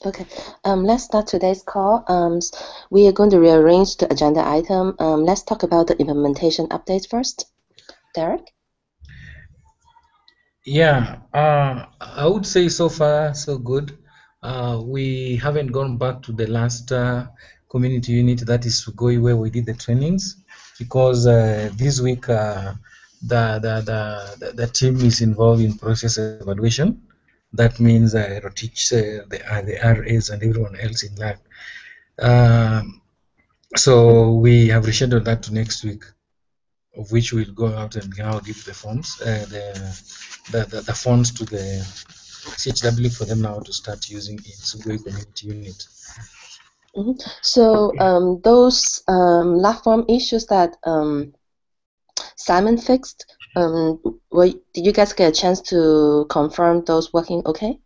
Okay, let's start today's call. We are going to rearrange the agenda item. Let's talk about the implementation updates first. Derek? Yeah, I would say so far so good. We haven't gone back to the last community unit, that is Sugoi, where we did the trainings, because this week the team is involved in process evaluation. That means teach the RAs and everyone else in lab. So we have rescheduled that to next week, of which we'll go out and now give the forms, the forms to the CHW for them now to start using in Sugoi community unit. So those lab form issues that Simon fixed, did you guys get a chance to confirm those working okay?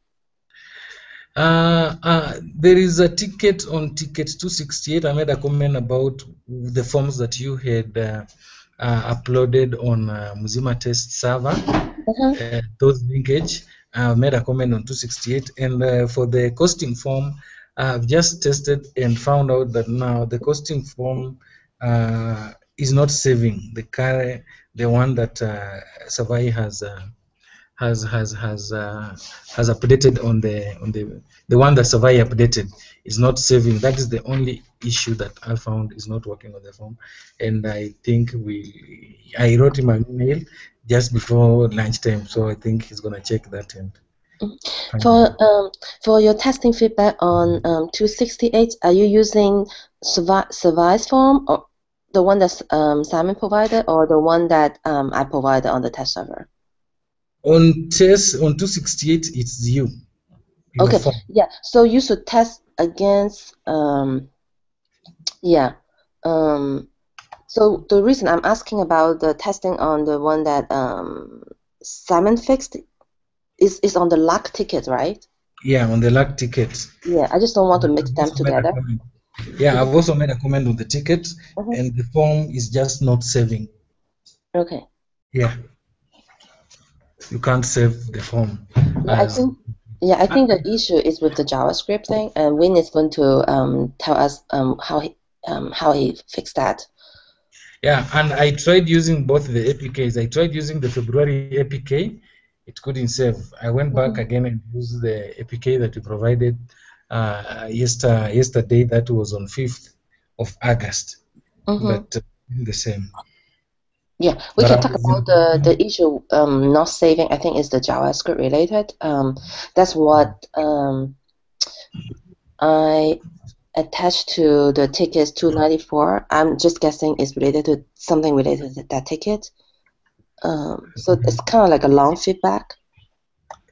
There is a ticket on ticket 268. I made a comment about the forms that you had uploaded on mUzima test server, those linkage. I made a comment on 268, and for the costing form, I've just tested and found out that now the costing form is not saving the one that Savai has updated on the one that Savai updated is not saving. That is the only issue that I found is not working on the form, and I think I wrote him an email just before lunchtime, so I think he's gonna check that and. For your testing feedback on 268, are you using Savai's form, or the one that Simon provided, or the one that I provided on the test server? On 268, it's you. Okay, form. yeah. So you should test against so the reason I'm asking about the testing on the one that Simon fixed is on the luck ticket, right? Yeah, on the luck ticket. Yeah, I just don't want to mix them together. Yeah, I've also made a comment on the ticket, and the form is just not saving. Okay. Yeah. You can't save the form. Yeah, I think the issue is with the JavaScript thing, and Win is going to tell us how he fixed that. Yeah, and I tried using both the APKs. I tried using the February APK. It couldn't save. I went back again and used the APK that you provided yesterday. That was on 5th of August. But the same. Yeah, we can talk about the issue not saving. I think is the JavaScript related. That's what I attached to the tickets 294. I'm just guessing it's related to something related to that ticket. So it's kind of like a long feedback.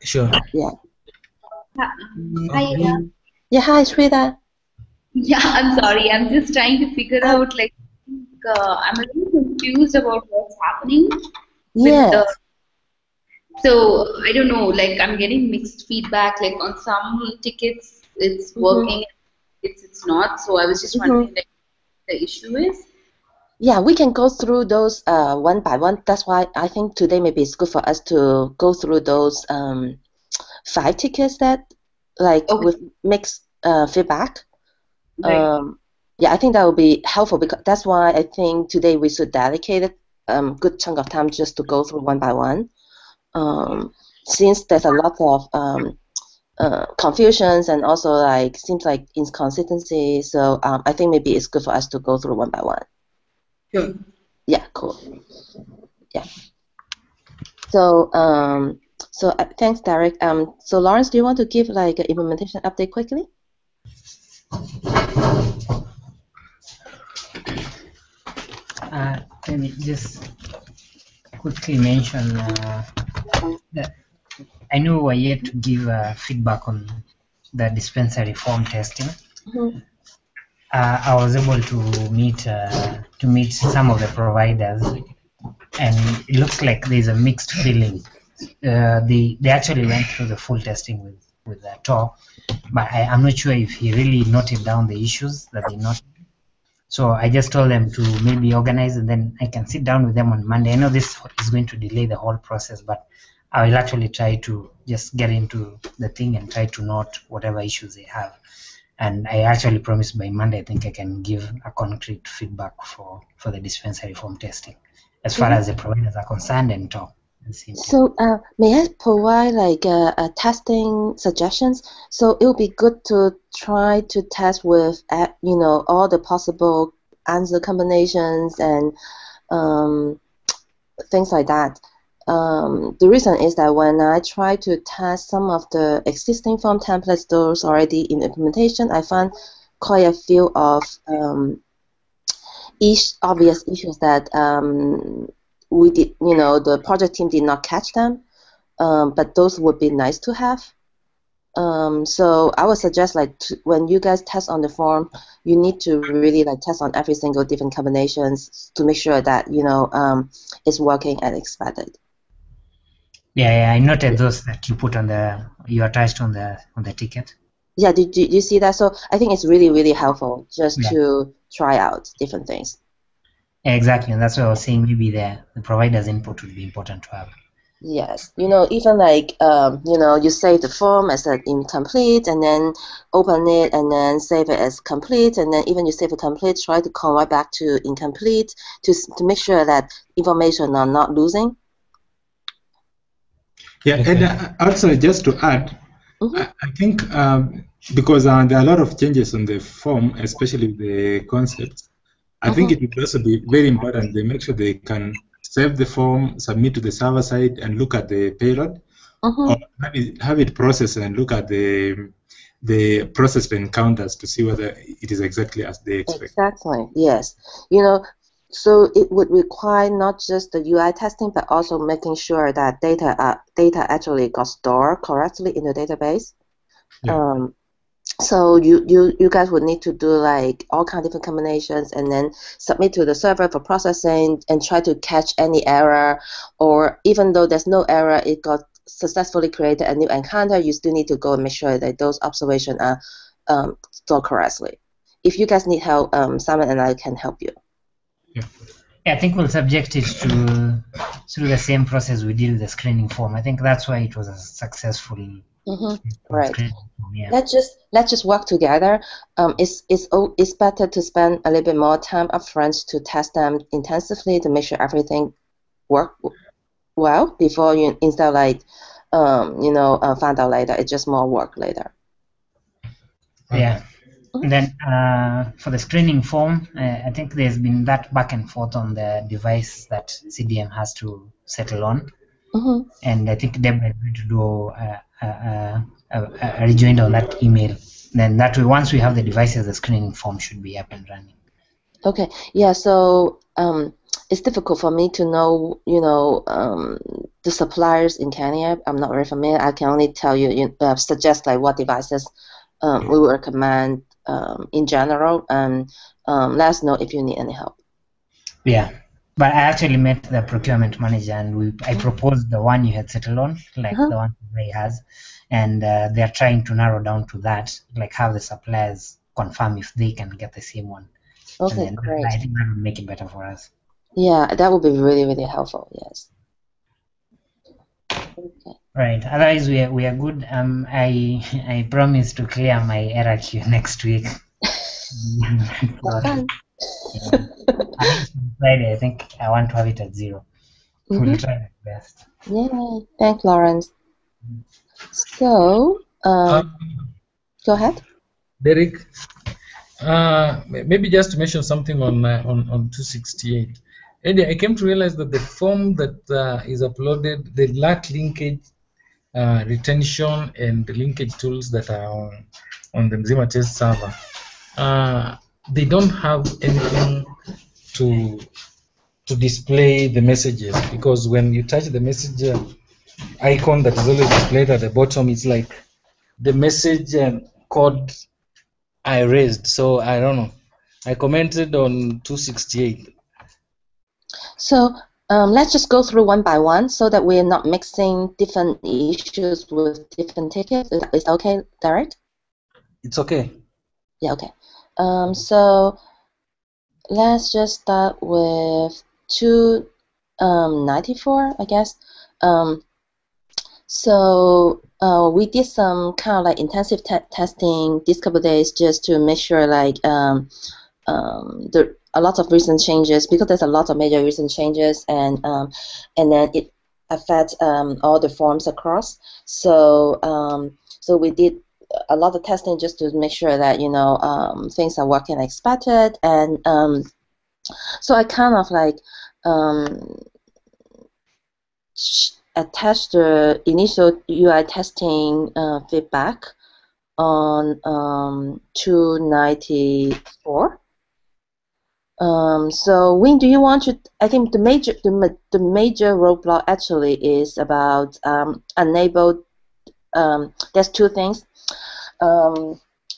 Sure. Yeah. Hi. Yeah, hi, Shrita. Yeah, I'm sorry. I'm just trying to figure out, like, I'm a little confused about what's happening. Yeah. So I don't know. Like, I'm getting mixed feedback. Like on some tickets, it's working. It's not. So I was just wondering, like, what the issue is. Yeah, we can go through those one by one. That's why I think today maybe it's good for us to go through those 5 tickets that with mixed feedback. Right. Yeah, I think that would be helpful, because that's why I think today we should dedicate a good chunk of time just to go through one by one. Since there's a lot of confusions and also like seems like inconsistency, so I think maybe it's good for us to go through one by one. Sure. Yeah, cool. Yeah. So thanks, Derek. So Lawrence, do you want to give like an implementation update quickly? Let me just quickly mention that I know we're yet to give feedback on the dispensary form testing. I was able to meet some of the providers, and it looks like there's a mixed feeling. They actually went through the full testing with the top, but I'm not sure if he really noted down the issues that they noted. So I just told them to maybe organize, and then I can sit down with them on Monday. I know this is going to delay the whole process, but I will actually try to just get into the thing and try to note whatever issues they have. And I actually promise by Monday, I think I can give a concrete feedback for the dispensary form testing, as far as the providers are concerned and top. So may I provide like testing suggestions? So it would be good to try to test with all the possible answer combinations and things like that. The reason is that when I try to test some of the existing form templates, those already in implementation, I find quite a few of obvious issues that we did, the project team did not catch them, but those would be nice to have. So I would suggest when you guys test on the form, you need to really test on every single different combinations to make sure that it's working as expected. Yeah, I noted those that you attached on the ticket. Yeah, did you see that? So I think it's really, really helpful just to try out different things. Exactly, and that's why I was saying maybe the provider's input would be important to have. Yes, even you save the form as an incomplete, and then open it, and then save it as complete, and then even you save it complete, try to convert back to incomplete to make sure that information are not losing. Yeah, and also just to add, I think because there are a lot of changes on the form, especially the concepts, I think it would also be very important they make sure they can save the form, submit to the server side, and look at the payload, or have it processed and look at the processed encounters to see whether it is exactly as they expect. Exactly, yes. So it would require not just the UI testing, but also making sure that data actually got stored correctly in the database. Yeah. So you guys would need to do all kind of different combinations and then submit to the server for processing and try to catch any error, or even though there's no error, it got successfully created a new encounter, you still need to go and make sure that those observations are stored correctly. If you guys need help, Simon and I can help you. Yeah, I think we'll subject it through the same process we did with the screening form. I think that's why it was a successful. Right. Yeah. Let's just work together. It's better to spend a little bit more time upfront to test them intensively to make sure everything works well before you, instead of find out later. It's just more work later. Yeah. And then for the screening form, I think there's been that back and forth on the device that CDM has to settle on. And I think Deborah is going to do a rejoin on that email. Then that way, once we have the devices, the screening form should be up and running. Okay. Yeah. So it's difficult for me to know, the suppliers in Kenya. I'm not very familiar. I can only tell you, suggest what devices we would recommend in general, and let us know if you need any help. Yeah. But I actually met the procurement manager, and I proposed the one you had settled on, the one he has, and they're trying to narrow down to that, have the suppliers confirm if they can get the same one. Okay, great. I think that would make it better for us. Yeah, that would be really, really helpful. Yes. Okay. Right. Otherwise, we are good. I promise to clear my error queue next week. Friday, I think I want to have it at 0. We'll try our best. Yeah, thanks, Lawrence. So, go ahead. Derek, maybe just to mention something on 268. Eddie, I came to realize that the form that is uploaded, the lack linkage, retention, and the linkage tools that are on the mUzima test server, they don't have anything to display the messages, because when you touch the message icon that is always displayed at the bottom, it's like the message code I raised. So I don't know. I commented on 268. So let's just go through one by one so that we're not mixing different issues with different tickets. Is that okay, Derek? It's okay. Yeah, okay. So let's just start with 294, I guess. So we did some kind of like intensive testing these couple of days just to make sure like a lot of recent changes, because there's a lot of major recent changes, and then it affects all the forms across. So so we did a lot of testing just to make sure that things are working as expected, and so I kind of like attached the initial UI testing feedback on 294. So Win, do you want to? I think the major roadblock actually is about enabled. There's two things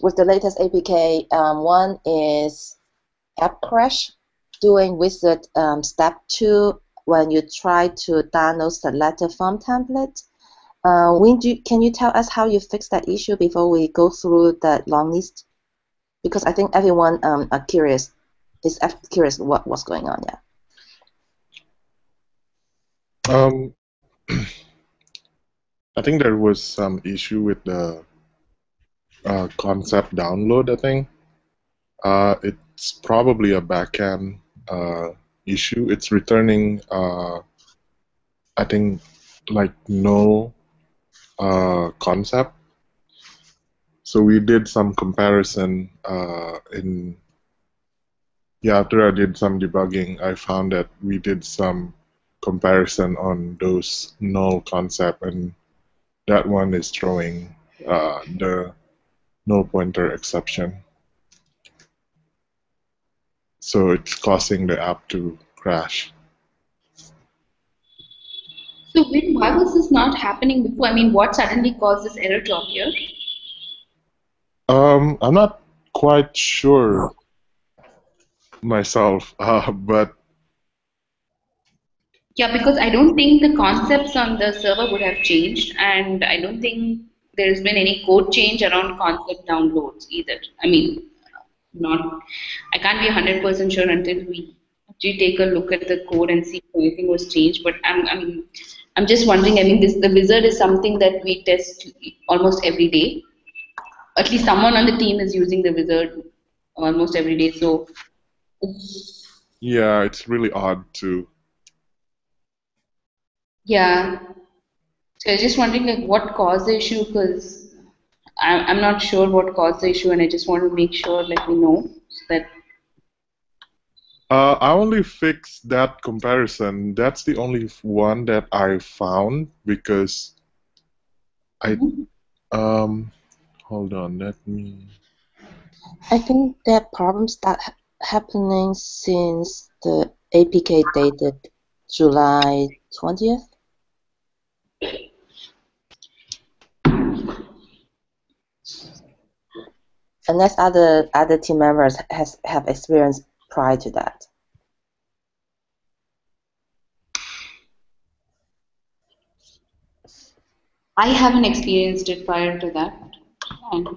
with the latest APK. One is app crash doing wizard step 2 when you try to download selected form template. Win, can you tell us how you fix that issue before we go through that long list? Because I think everyone are curious. Is curious what's going on. Um, I think there was some issue with the concept download, I think. It's probably a backend issue. It's returning, I think, like no concept. So we did some comparison after I did some debugging, I found that we did some comparison on those null concept, and that one is throwing the null pointer exception. So it's causing the app to crash. So why was this not happening before? I mean, what suddenly caused this error to appear? I'm not quite sure myself, but Yeah, because I don't think the concepts on the server would have changed, and I don't think there's been any code change around concept downloads either. I mean, not, I can't be 100% sure until we actually take a look at the code and see if anything was changed. But I'm just wondering. I mean, the wizard is something that we test almost every day. At least someone on the team is using the wizard almost every day. So yeah, it's really odd too. yeah. So I was just wondering like what caused the issue, because I'm not sure what caused the issue, and I just want to make sure like we know so that. I only fixed that comparison. That's the only one that I found because I hold on, let me. I think that problems start happening since the APK dated July 20th. Unless other team members have experience prior to that. I haven't experienced it prior to that. And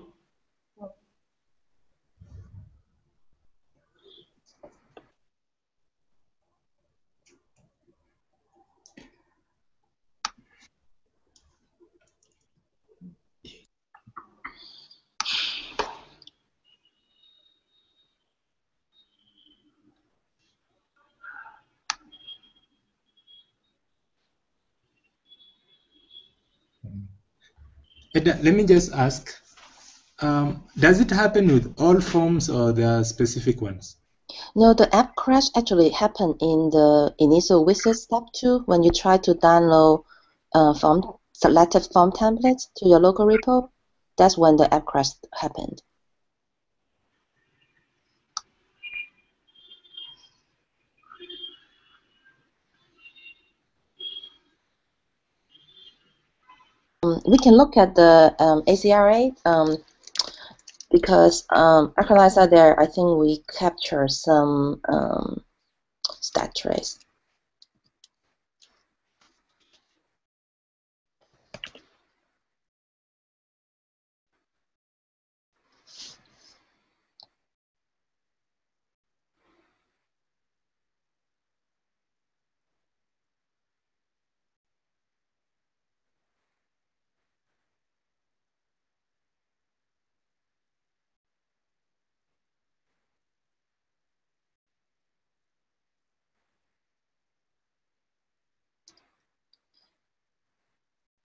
Let me just ask, does it happen with all forms or there are specific ones? No, the app crash actually happened in the initial wizard step 2 when you try to download selected form templates to your local repo. That's when the app crash happened. We can look at the ACRA because Arcaliza there, I think we capture some stack trace.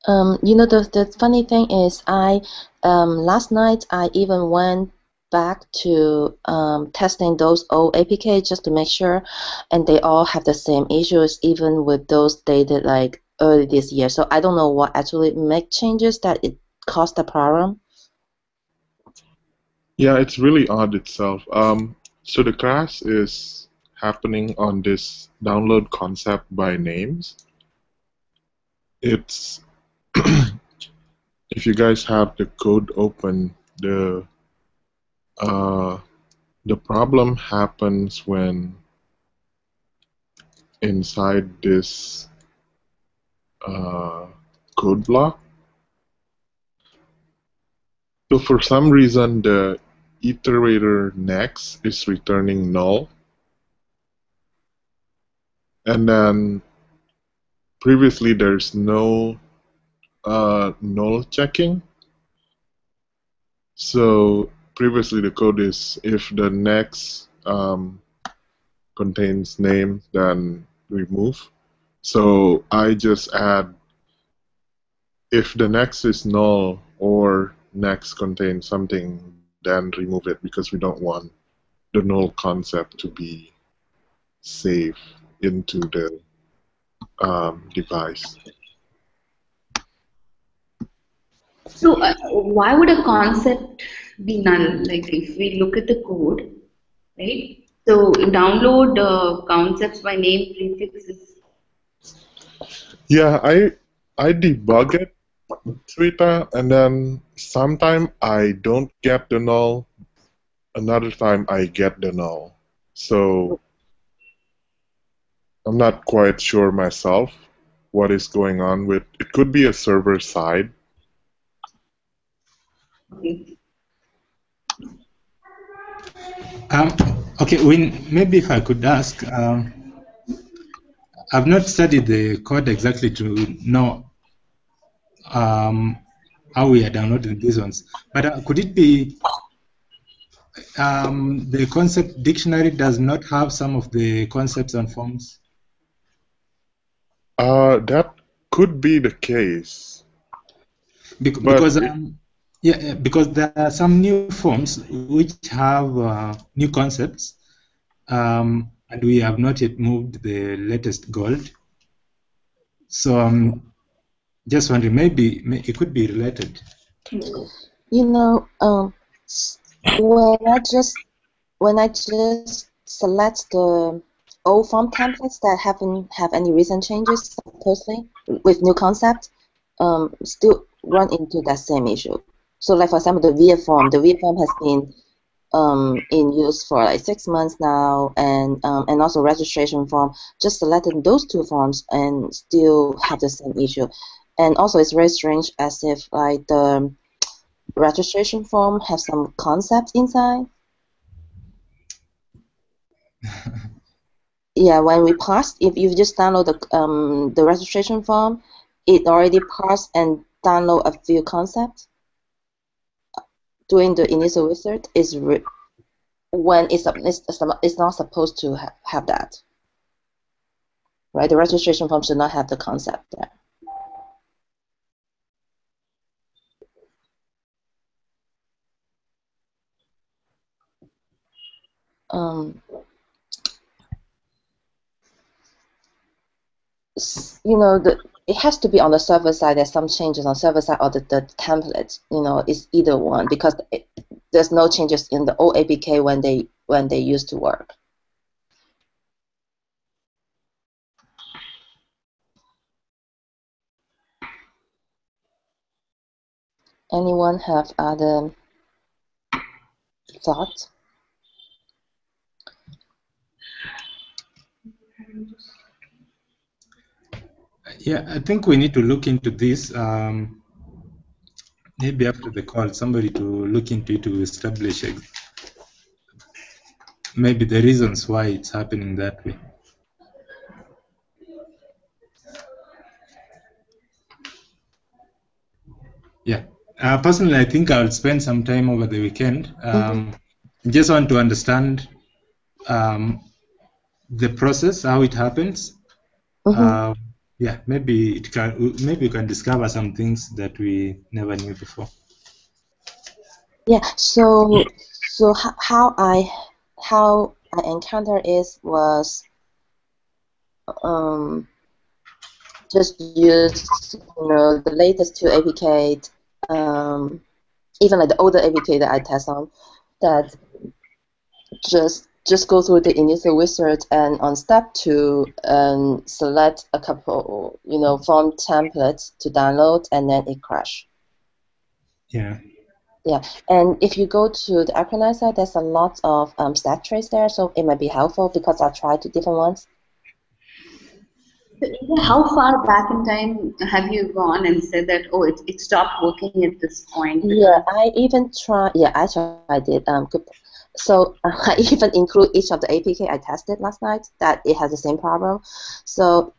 You know, the funny thing is, last night I even went back to testing those old APK just to make sure, and they all have the same issues, even with those dated like early this year. So I don't know what actually make changes that it caused the problem. Yeah, it's really odd itself. So the crash is happening on this download concept by names. It's if you guys have the code open, the problem happens when inside this code block. So for some reason, the iterator next is returning null, and then previously there's no null checking. So previously the code is if the next contains name, then remove. So I just add if the next is null or next contains something, then remove it because we don't want the null concept to be saved into the device. So why would a concept be null? Like if we look at the code, right? So download concepts by name prefixes. Yeah, I debug it, Sweeta, and then sometime I don't get the null, another time I get the null. So I'm not quite sure myself what is going on with it. Could be a server side. Okay. Okay, maybe if I could ask, I've not studied the code exactly to know how we are downloading these ones, but could it be the concept dictionary does not have some of the concepts and forms? That could be the case. Because because there are some new forms which have new concepts, and we have not yet moved the latest gold. So I'm just wondering, maybe it could be related. You know, when I just select the old form templates that haven't have any recent changes, supposedly with new concept, still run into that same issue. So, like for example, the VF form has been in use for like 6 months now, and also registration form. Just selecting those two forms and still have the same issue. And also, it's very strange, as if like the registration form have some concepts inside. Yeah, when we parse, if you just download the registration form, it already parsed and download a few concepts. Doing the initial wizard is when it's not supposed to have that, right? The registration form should not have the concept there. You know, it has to be on the server side. There's some changes on server side or the template. You know, it's either one because there's no changes in the old APK when they used to work. Anyone have other thoughts? Yeah, I think we need to look into this. Maybe after the call, somebody to look into it to establish maybe the reasons why it's happening that way. Yeah. Personally, I think I'll spend some time over the weekend. Just want to understand the process, how it happens. yeah, maybe we can discover some things that we never knew before. Yeah. So how I encountered it was just use the latest two APK, even like the older APK that I test on, that just go through the initial wizard, and on step 2 select a couple form templates to download, and then it crash. Yeah. Yeah, and if you go to the Acronym side, there's a lot of stack trace there, so it might be helpful because I tried two different ones. How far back in time have you gone and said that, oh, it stopped working at this point? Yeah, I even tried. Yeah, I tried it. Good. So I even include each of the APK I tested last night that it has the same problem. So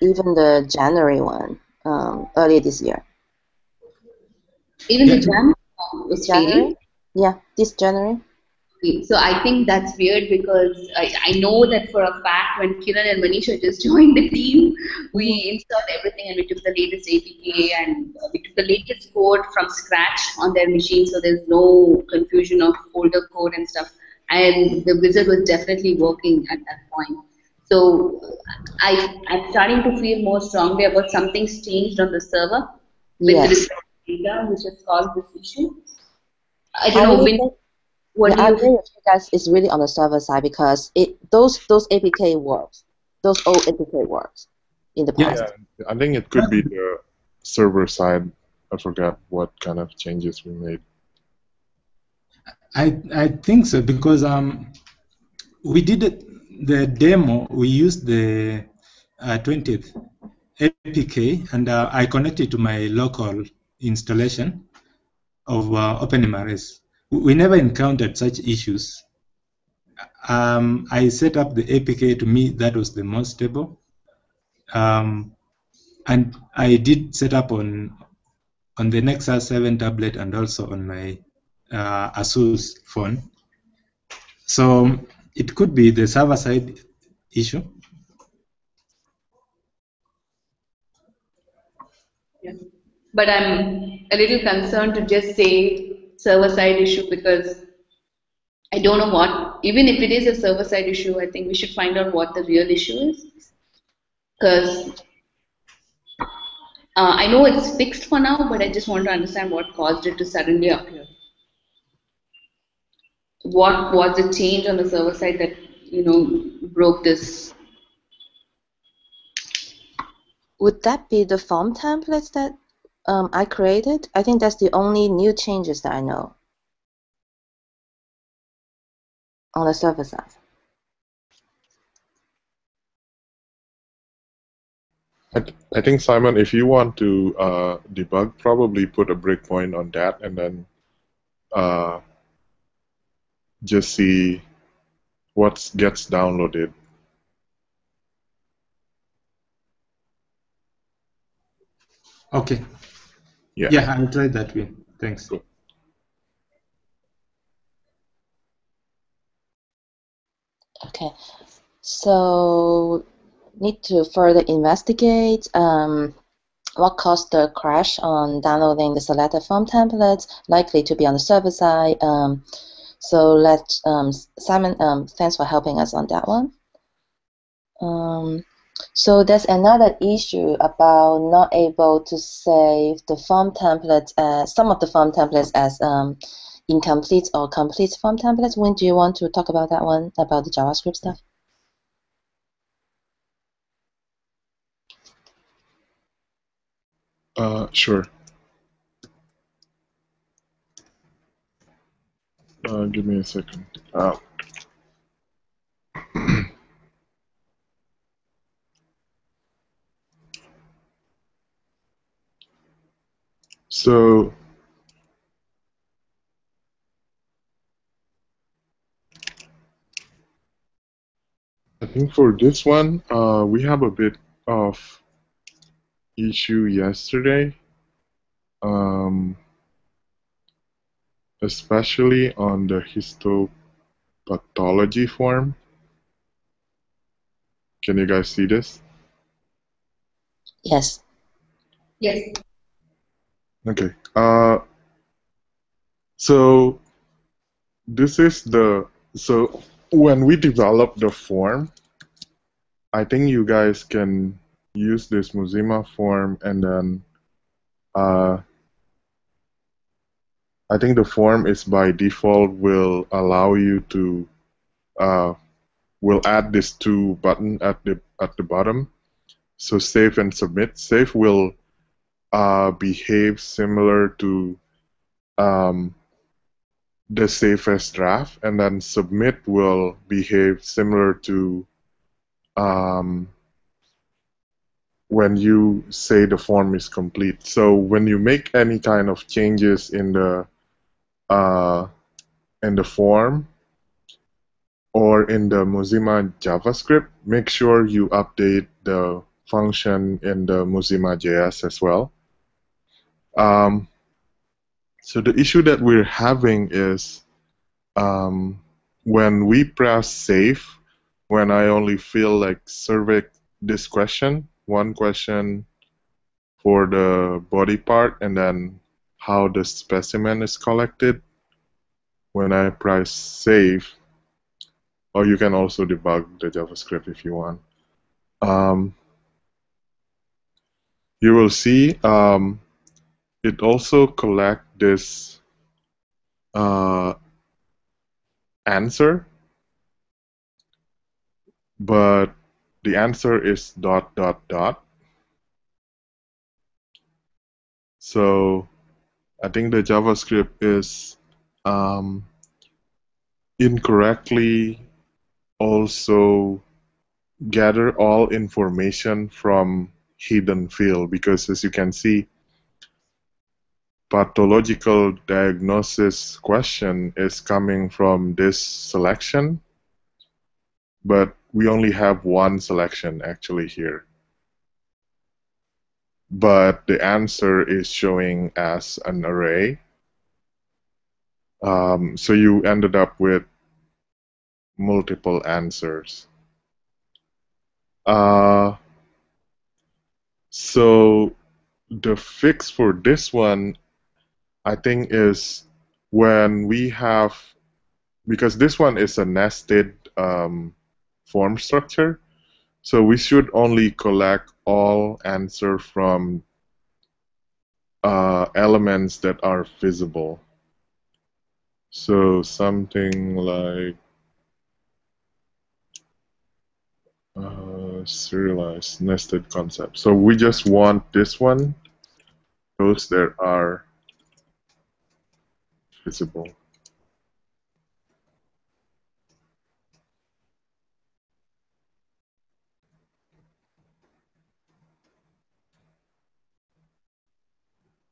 even the January one, earlier this year. Even Yeah. the jam was January? failing. Yeah, this January. So I think that's weird because I know that for a fact when Kiran and Manisha just joined the team, we installed everything and we took the latest APK and we took the latest code from scratch on their machine, so there's no confusion of older code and stuff. And the wizard was definitely working at that point. So I'm starting to feel more strongly about something's changed on the server with Yes. respect to data, which has caused this issue. I don't I know, really Vin, think, what yeah, do I you? agree with you guys. It's really on the server side because those APK works. Those old APK works in the Yeah. past. Yeah, I think it could be the server side. I forgot what kind of changes we made. I think so because we did the demo. We used the 20th APK, and I connected to my local installation of OpenMRS. We never encountered such issues. I set up the APK. To me, that was the most stable. And I did set up on the Nexus 7 tablet and also on my Asus phone. So it could be the server side issue. Yeah. But I'm a little concerned to just say server side issue because I don't know what, even if it is a server side issue, I think we should find out what the real issue is. Because I know it's fixed for now, but I just want to understand what caused it to suddenly appear. What was the change on the server side that, broke this? Would that be the form templates that I created? I think that's the only new changes that I know on the server side. I think, Simon, if you want to debug, probably put a breakpoint on that and then just see what gets downloaded. Okay. Yeah. Yeah, I'll try that way. Thanks. Cool. Okay, so need to further investigate what caused the crash on downloading the selected form templates, likely to be on the server side. So let Simon, thanks for helping us on that one. So there's another issue about not able to save the form templates, some of the form templates as incomplete or complete form templates. When do you want to talk about that one, about the JavaScript stuff? Sure. Give me a second. So I think for this one, we have a bit of issue yesterday, especially on the histopathology form. Can you guys see this? Yes. Yes. Okay. So this is so when we develop the form, I think you guys can use this mUzima form, and then I think the form is by default will allow you to will add this two button at the bottom. So save and submit. Save will behave similar to the save as draft, and then submit will behave similar to when you say the form is complete. So when you make any kind of changes in the form or in the mUzima JavaScript, make sure you update the function in the mUzima JS as well. So the issue that we're having is when we press save, when I only feel like survey this question, one question for the body part, and then how the specimen is collected, when I press save, or you can also debug the JavaScript if you want, you will see it also collect this answer, but the answer is dot dot dot. So I think the JavaScript is incorrectly also gather all information from hidden field, because as you can see, pathological diagnosis question is coming from this selection, but we only have one selection actually here. But the answer is showing as an array. So you ended up with multiple answers. So the fix for this one, I think, is when we have, because this one is a nested form structure, so we should only collect all answer from elements that are visible. So something like serialized nested concept. So we just want this one, those that are visible.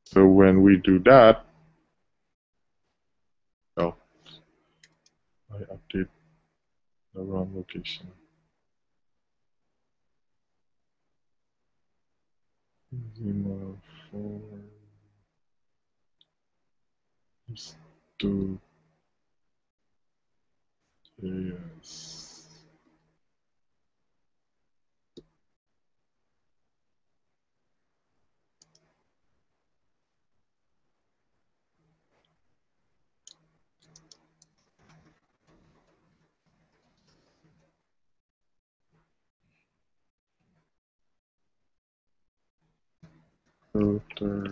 So when we do that, oh, I update the wrong location. mUzima form is to yes. Filter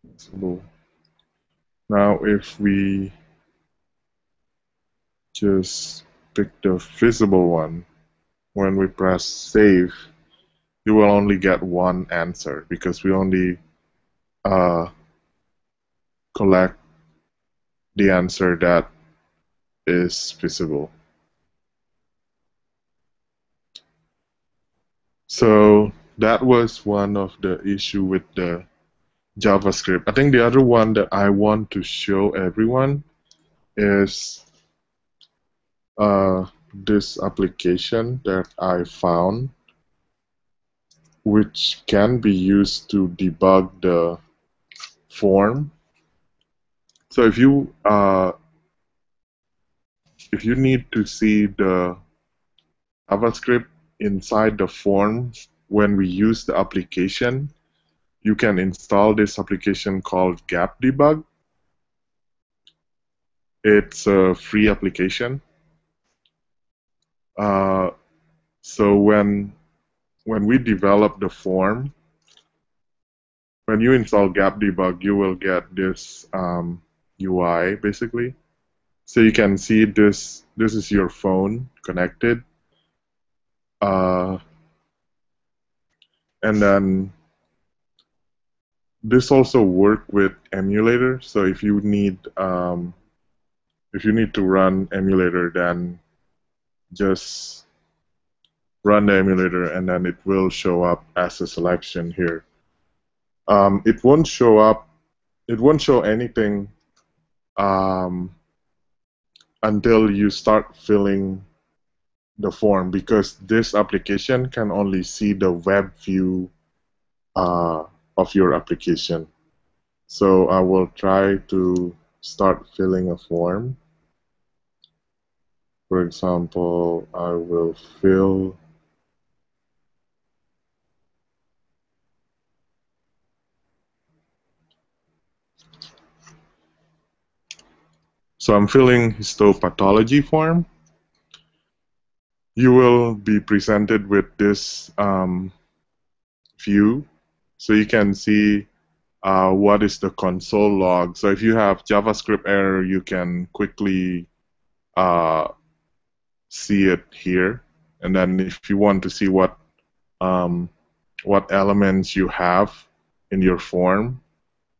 visible. Now if we just pick the visible one, when we press save, you will only get one answer because we only collect the answer that is visible. So that was one of the issue with the JavaScript. I think the other one that I want to show everyone is this application that I found, which can be used to debug the form. So if you if you need to see the JavaScript inside the forms when we use the application, you can install this application called Gap Debug. It's a free application. So when we develop the form, when you install Gap Debug, you will get this UI basically. So you can see this. This is your phone connected, and then this also work with emulator. So if you need to run emulator, then just run the emulator, and then it will show up as a selection here. It won't show up. It won't show anything until you start filling the form, because this application can only see the web view of your application. So I will try to start filling a form. For example, I will fill So I'm filling histopathology form. You will be presented with this view, so you can see what is the console log. So if you have JavaScript error, you can quickly see it here. And then if you want to see what elements you have in your form,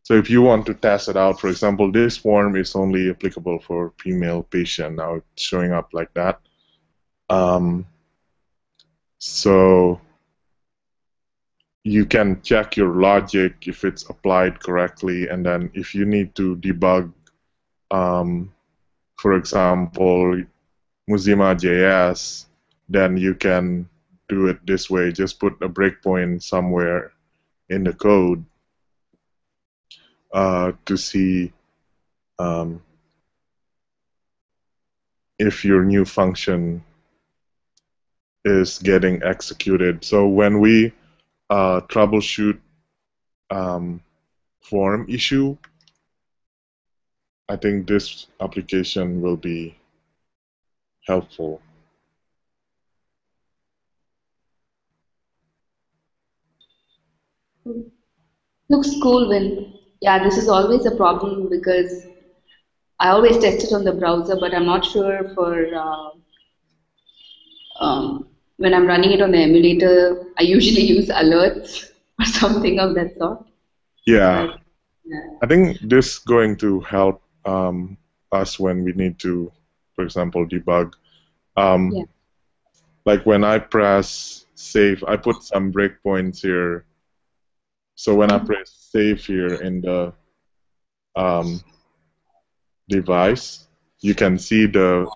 so if you want to test it out, for example, this form is only applicable for female patient. Now it's showing up like that. So you can check your logic if it's applied correctly, and then if you need to debug, for example, mUzima JS, then you can do it this way. Just put a breakpoint somewhere in the code to see if your new function is getting executed. So when we troubleshoot form issue, I think this application will be helpful. Looks cool, Win. Yeah, this is always a problem because I always test it on the browser, but I'm not sure for when I'm running it on the emulator. I usually use alerts or something of that sort. Yeah, But, yeah. I think this is going to help us when we need to, for example, debug. Yeah. Like when I press save, I put some breakpoints here. So when I press save here in the device, you can see the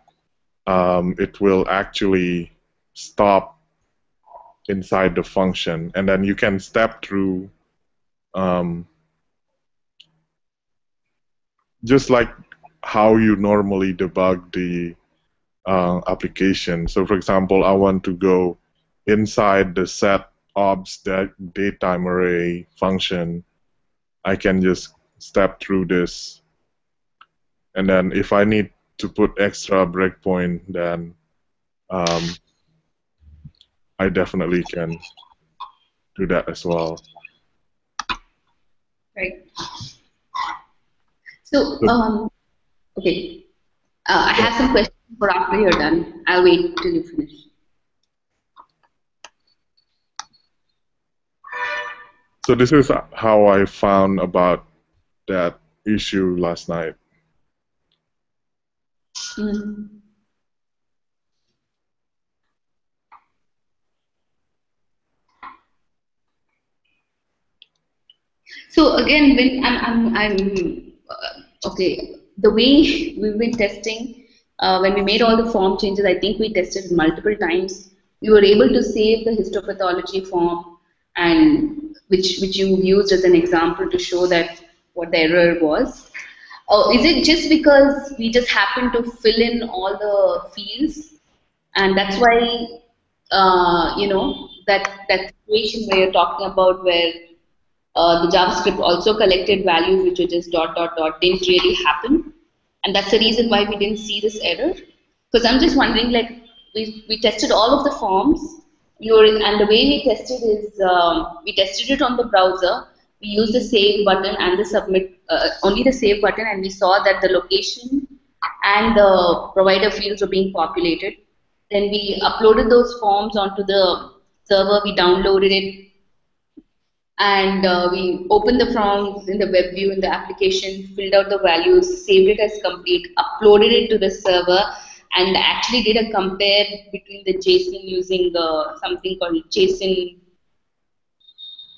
it will actually stop inside the function, and then you can step through just like how you normally debug the application. So for example, I want to go inside the set obs datetime array function. I can just step through this, and then if I need to put extra breakpoint, then I definitely can do that as well. Right. So, okay. I have some questions for after you're done. I'll wait till you finish. So this is how I found about that issue last night. So again, when I'm okay. The way we've been testing, when we made all the form changes, I think we tested multiple times. We were able to save the histopathology form, and which you used as an example to show that what the error was. Oh, is it just because we just happen to fill in all the fields, and that's why that situation where you're talking about where the JavaScript also collected values which were just dot dot dot didn't really happen, and that's the reason why we didn't see this error. Because I'm just wondering, like we tested all of the forms, and the way we tested is we tested it on the browser. We used the save button and the submit, only the save button, and we saw that the location and the provider fields were being populated. Then we uploaded those forms onto the server. We downloaded it and we opened the forms in the web view in the application, filled out the values, saved it as complete, uploaded it to the server, and actually did a compare between the JSON using something called JSON.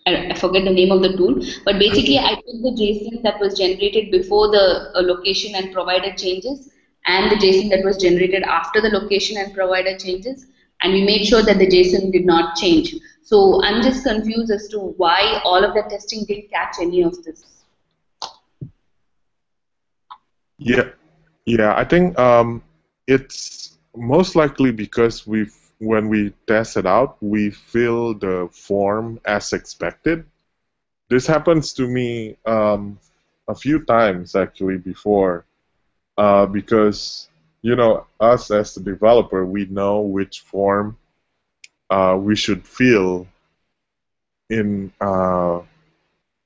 I forget the name of the tool, but basically I took the JSON that was generated before the location and provider changes, and the JSON that was generated after the location and provider changes, and we made sure that the JSON did not change. So I'm just confused as to why all of the testing didn't catch any of this. Yeah. I think it's most likely because when we test it out, we fill the form as expected. This happens to me a few times actually before, because us as the developer, we know which form we should fill in.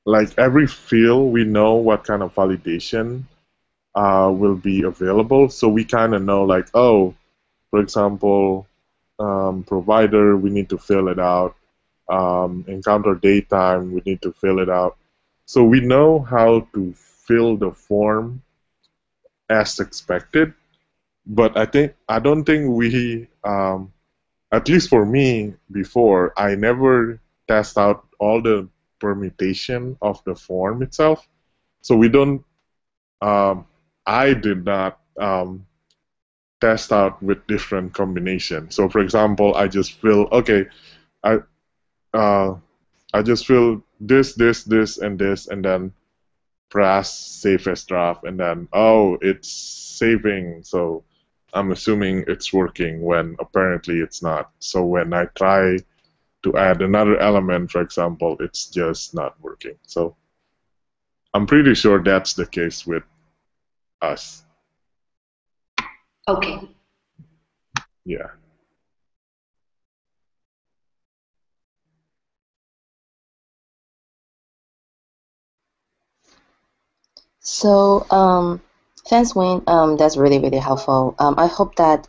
Like every field, we know what kind of validation will be available, so we kind of know, like, oh, for example, provider, we need to fill it out. Encounter datetime, we need to fill it out. So we know how to fill the form as expected, but I don't think we, at least for me, before, I never test out all the permutation of the form itself. So we don't, I did not test out with different combinations. So for example, I just fill, okay, I just fill this, and this, and then press save as draft, and then, oh, it's saving, so I'm assuming it's working when apparently it's not. So when I try to add another element, for example, it's just not working. So I'm pretty sure that's the case with us. Okay. Yeah. So, thanks, Wayne. That's really, really helpful. I hope that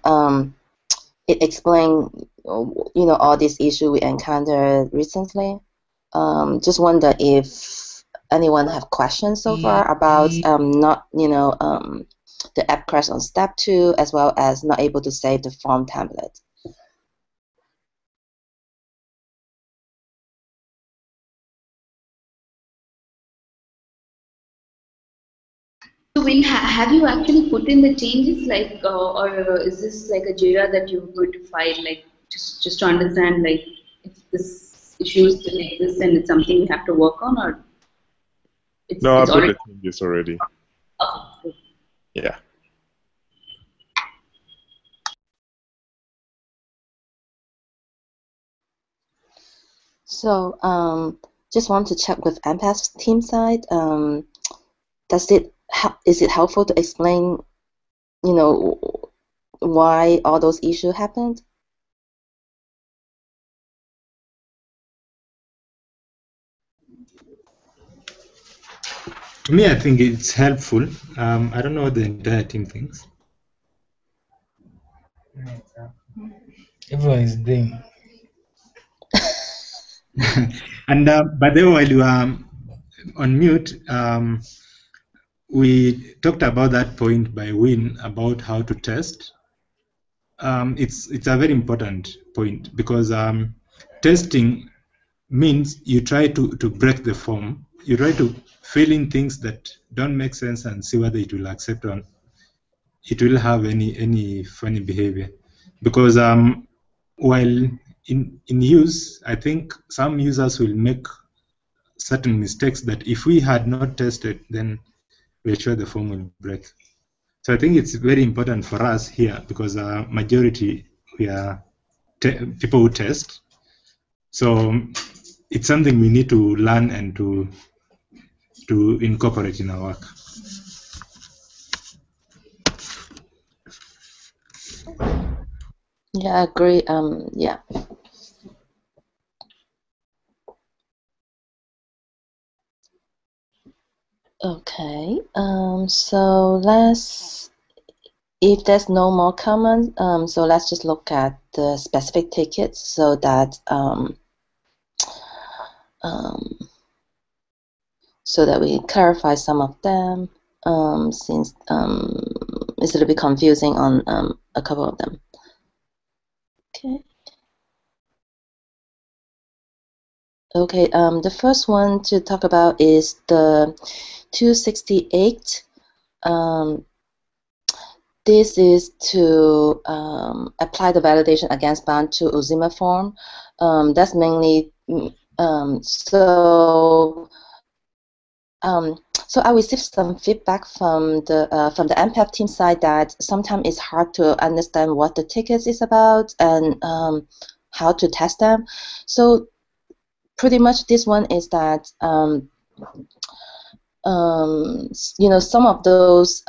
it explained, all these issues we encountered recently. Just wonder if anyone have questions so far about not, the app crash on step 2, as well as not able to save the form template. So Wayne, have you actually put in the changes, like, or is this like a Jira that you're going to file, like, just to understand, like, if this issue still exists and it's something we have to work on, or No, I it's put already. the changes already. Okay. Yeah. So, just want to check with Empath's team side. Is it helpful to explain, why all those issues happened? To me, I think it's helpful. I don't know what the entire team thinks. Everyone is doing. And by the way, while you are on mute, we talked about that point by Win about how to test. It's a very important point because testing means you try to break the form. You try to fill in things that don't make sense and see whether it will accept or it will have any funny behavior. Because while in use, I think some users will make certain mistakes that if we had not tested, then we're sure the form will break. So I think it's very important for us here because majority we are people who test. So it's something we need to learn and to incorporate in our work. Yeah, I agree. Yeah. Okay. So if there's no more comments, so let's just look at the specific tickets so that we clarify some of them, since it's a little bit confusing on a couple of them. Okay. Okay. The first one to talk about is the 268. This is to apply the validation against bound to mUzima form. That's mainly so I received some feedback from the MPEP team side that sometimes it's hard to understand what the tickets is about and how to test them. So pretty much this one is that some of those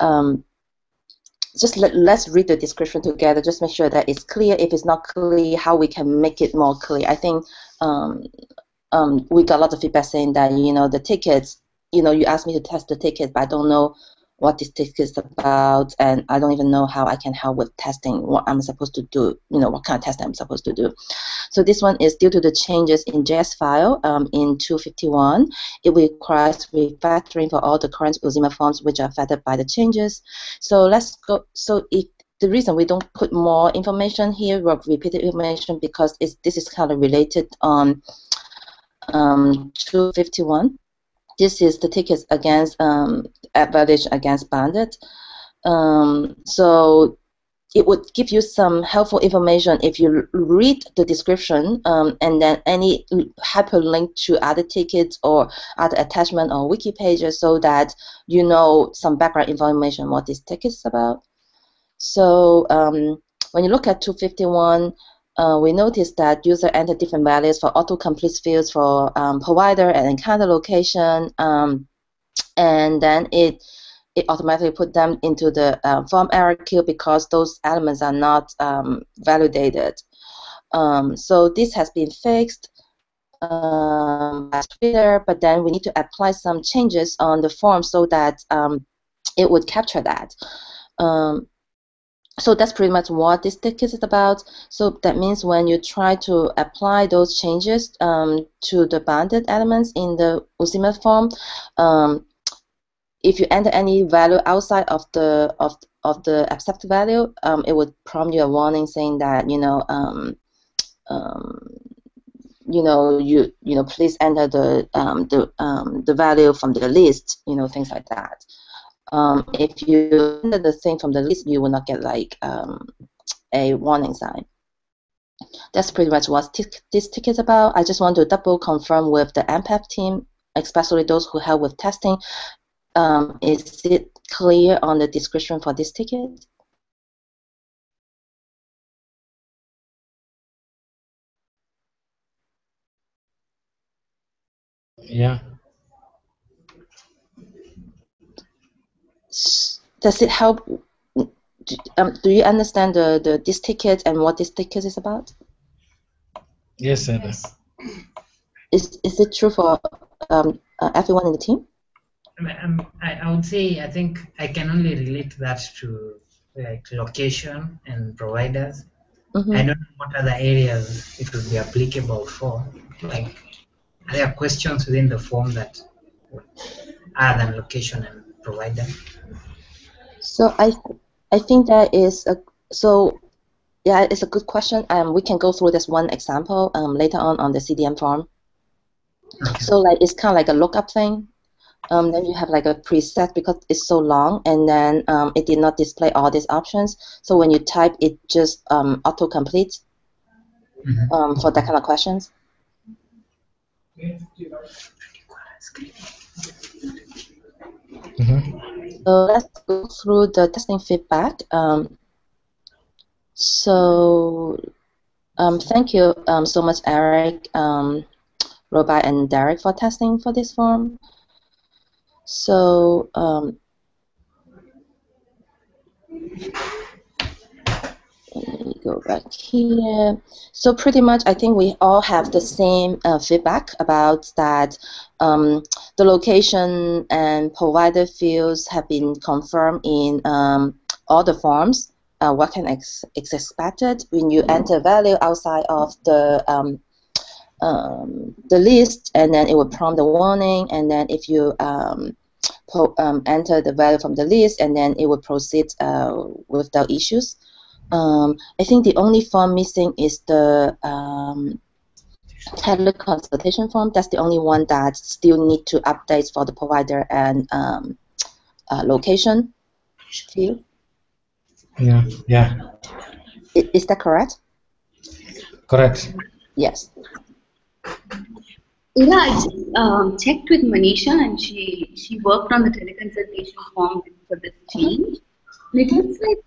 just let's read the description together. Just make sure that it's clear. If it's not clear, how we can make it more clear. I think we got a lot of feedback saying that the tickets. You asked me to test the tickets, but I don't know what this ticket is about, and I don't even know how I can help with testing. What I'm supposed to do. What kind of test I'm supposed to do. So this one is due to the changes in JS file in 251. It requires refactoring for all the current mUzima forms which are affected by the changes. So let's go. So if the reason we don't put more information here, or repeated information, because this is kind of related on 251. This is the tickets against validation against bandit. So it would give you some helpful information if you read the description and then any hyperlink to other tickets or other attachment or wiki pages, so that you know some background information what this ticket is about. So when you look at 251, we notice that user enter different values for autocomplete fields for provider and encounter location, and then it automatically put them into the form error queue because those elements are not validated. So this has been fixed by Twitter, but then we need to apply some changes on the form so that it would capture that. So that's pretty much what this ticket is about. So that means when you try to apply those changes to the bounded elements in the mUzima form, if you enter any value outside of the accepted value, it would prompt you a warning saying that please enter the value from the list, things like that. If you enter the thing from the list, you will not get like a warning sign. That's pretty much what this ticket is about. I just want to double confirm with the MPEP team, especially those who help with testing. Is it clear on the description for this ticket? Yeah. Does it help? Do you understand this ticket and what this ticket is about? Yes, Sir. Is it true for everyone in the team? I would say I think I can only relate that to like location and providers. Mm-hmm. I don't know what other areas it would be applicable for. Like, are there questions within the form that other than location and provider? So I think that is yeah, it's a good question. We can go through this one example later on the CDM form. Okay. So like it's kind of like a lookup thing. Then you have like a preset because it's so long, and then it did not display all these options. So when you type, it just auto-complete for that kind of questions. Mm-hmm. let's go through the testing feedback. Thank you so much, Eric, Robai, and Derek for testing for this form. So let me go back here. So pretty much, I think we all have the same feedback about that. The location and provider fields have been confirmed in all the forms. What can is expected when you enter value outside of the list, and then it will prompt the warning, and then if you enter the value from the list, and then it will proceed without issues. I think the only form missing is the teleconsultation form. That's the only one that still need to update for the provider and location field. Yeah. Is that correct? Correct. Yes. Yeah, I just checked with Manisha, and she worked on the teleconsultation form for this change. And it looks like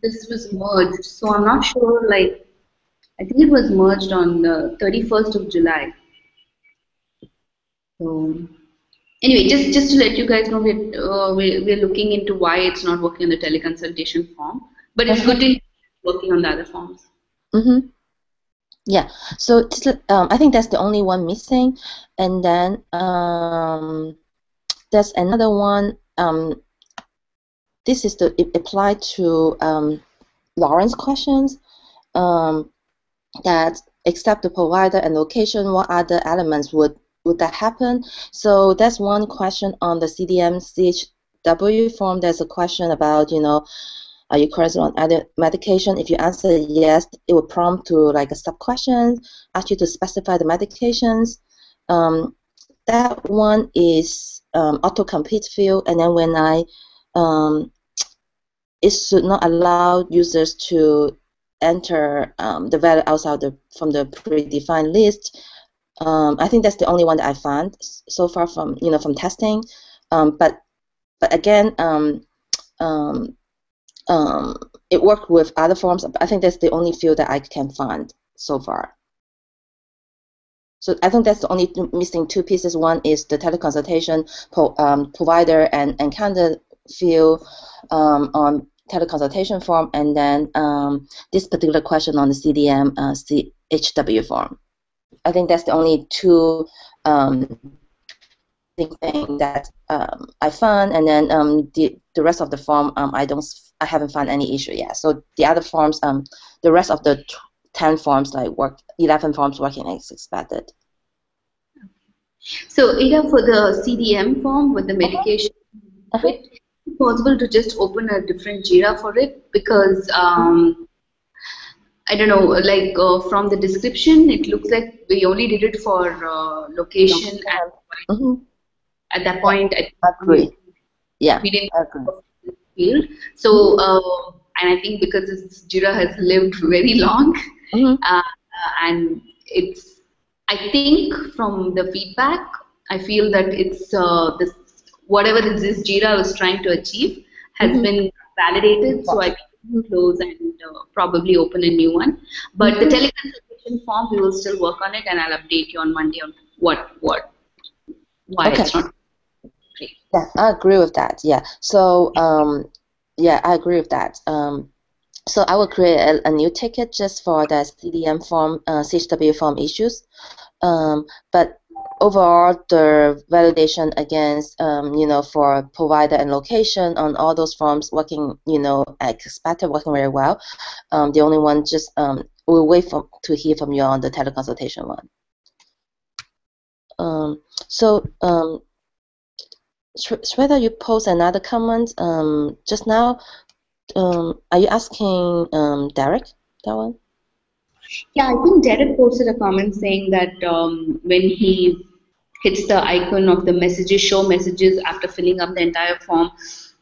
this was merged, so I'm not sure. Like, I think it was merged on the 31st of July. So anyway, just to let you guys know, we're looking into why it's not working on the teleconsultation form, but it's good to hear it's working on the other forms. Yeah, so I think that's the only one missing, and then there's another one. This is it applied to Lawrence questions. That except the provider and location, what other elements would that happen? So that's one question on the CDM CHW form. There's a question about, are you currently on other medication? If you answer yes, it will prompt to like a sub-question, ask you to specify the medications. That one is auto-complete field, and then when it should not allow users to enter the value outside from the predefined list. I think that's the only one that I found so far from from testing. But again, it worked with other forms. I think that's the only field that I can find so far. So I think that's the only missing two pieces. One is the teleconsultation provider and candidate field on teleconsultation form, and then this particular question on the CDM CHW form. I think that's the only two thing that I found, and then the rest of the form I haven't found any issue yet. So the other forms, the rest of the 10 forms 11 forms working as expected. So Ida, for the CDM form with the medication, is it possible to just open a different JIRA for it? Because I don't know, like from the description, it looks like we only did it for location and at that point, I agree. Yeah, we didn't field. So, and I think because this JIRA has lived very long, and it's, I think from the feedback, I feel that it's this whatever this JIRA was trying to achieve has been validated. So I can close and probably open a new one. But the teleconsultation form, we will still work on it, and I'll update you on Monday on why it's not. Yeah, I agree with that. Yeah. So yeah, I agree with that. So I will create a new ticket just for the CDM form, CHW form issues. But overall, the validation against, for provider and location on all those forms working, as expected, working very well. The only one just we'll wait to hear from you on the teleconsultation one. Shweta, you post another comment just now. Are you asking Derek that one? Yeah, I think Derek posted a comment saying that when he hits the icon of the messages, show messages after filling up the entire form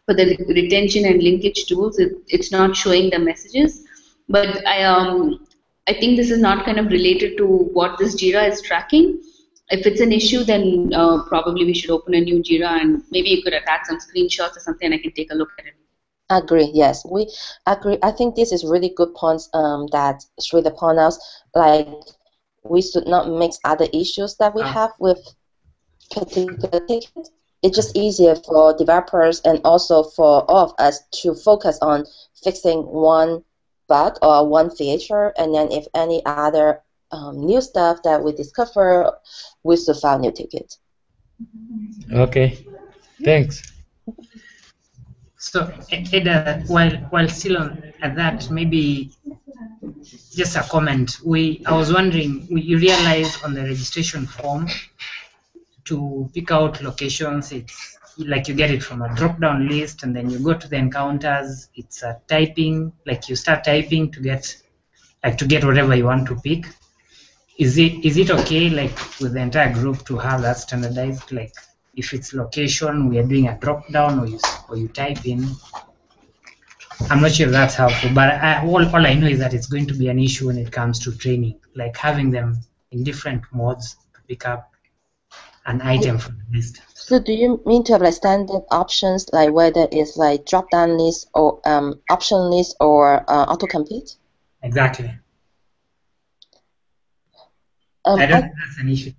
for the retention and linkage tools, it's not showing the messages. But I think this is not kind of related to what this JIRA is tracking. if it's an issue, then probably we should open a new Jira and maybe you could attach some screenshots or something and I can take a look at it. Agree. Yes, we agree. I think this is really good points that Sridhar point out. Like we should not mix other issues that we have with particular tickets. It's just easier for developers and also for all of us to focus on fixing one bug or one feature, and then if any other new stuff that we discover, we should file new tickets. Okay, thanks. So, Eda, while still at that, maybe just a comment. I was wondering, you realize on the registration form to pick out locations, it's like you get it from a drop-down list, and then you go to the encounters. It's a typing, like you start typing to get whatever you want to pick. Is it okay, like with the entire group, to have that standardized? Like if it's location, we are doing a drop-down, or you type in. I'm not sure if that's helpful, but all I know is that it's going to be an issue when it comes to training, like having them in different modes to pick up an item from the list. So do you mean to have like standard options, like whether it's like drop-down list or option list or autocomplete? Exactly. I don't think that's an issue.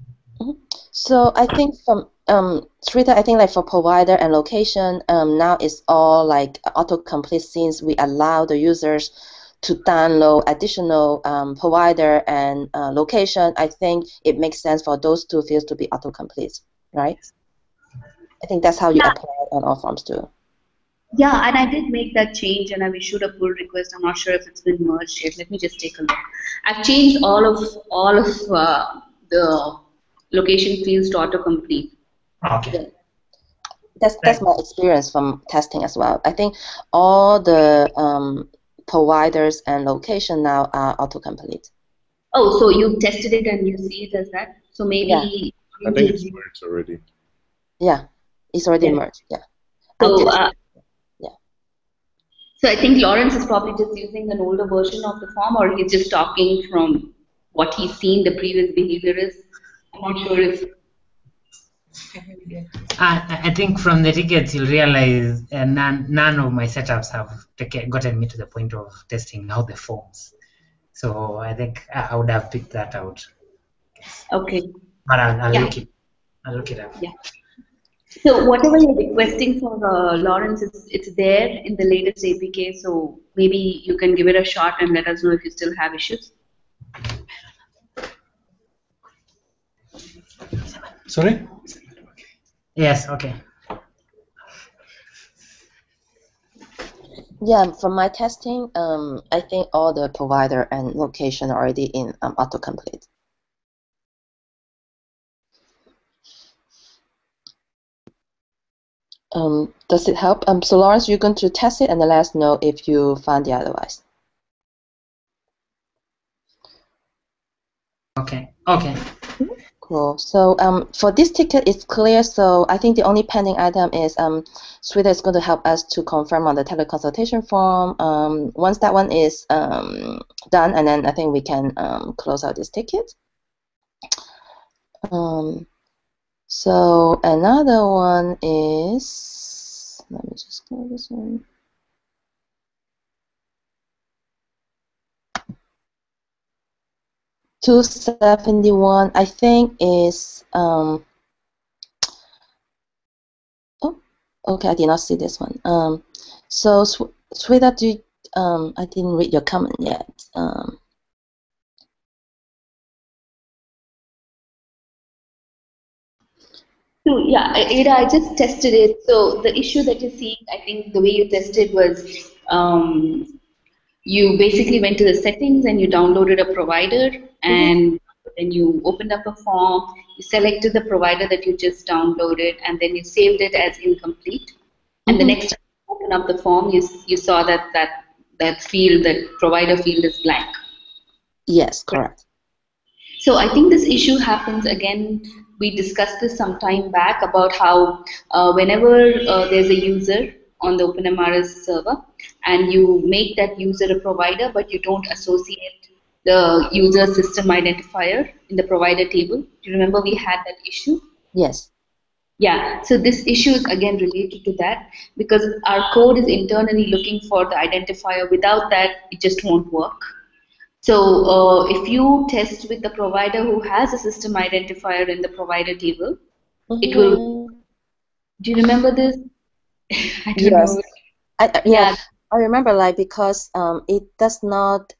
So I think from Sridhar, I think like for provider and location, now it's all like autocomplete since we allow the users to download additional provider and location. I think it makes sense for those two fields to be autocomplete, right? I think that's how you apply it on all forms too. Yeah, and I did make that change and I've issued a pull request. I'm not sure if it's been merged yet. Let me just take a look. I've changed all of the location fields to autocomplete. Okay. Yeah. That's my experience from testing as well. I think all the providers and location now are autocomplete. Oh, so you tested it and you see it as that? So maybe... Yeah. I think it's merged already. Yeah, it's already merged, yeah. So, so I think Lawrence is probably just using an older version of the form, or he's just talking from what he's seen the previous behavior is. I'm not sure if... I think from the tickets you'll realize none of my setups have gotten me to the point of testing out the forms. So I think I would have picked that out. Okay. But I'll look it up. Yeah. So whatever you're requesting for Lawrence, it's there in the latest APK. So maybe you can give it a shot and let us know if you still have issues. Sorry? Yes, okay. Yeah, from my testing, I think all the provider and location are already in autocomplete. Does it help? So Lawrence, you're going to test it and then let us know if you find the otherwise. Okay. Okay. Cool. So for this ticket, it's clear. So I think the only pending item is Sridhar is going to help us to confirm on the teleconsultation form. Once that one is done, and then I think we can close out this ticket. So another one is, let me just go this one. $271, I think is oh, okay, I did not see this one. So Sridhar, I didn't read your comment yet. So yeah, Ada, I just tested it. So the issue that you're seeing, I think the way you tested was you basically went to the settings and you downloaded a provider, and then you opened up a form, you selected the provider that you just downloaded, and then you saved it as incomplete. And the next time you open up the form, you saw that field, that provider field is blank. Yes, correct. So I think this issue happens again. We discussed this some time back about how whenever there's a user on the OpenMRS server and you make that user a provider, but you don't associate the user system identifier in the provider table. Do you remember we had that issue? Yes. Yeah, so this issue is again related to that because our code is internally looking for the identifier. Without that, it just won't work. So if you test with the provider who has a system identifier in the provider table, it will. Do you remember this? I don't Yes. know. Yeah, Yeah, I remember, like, because it does not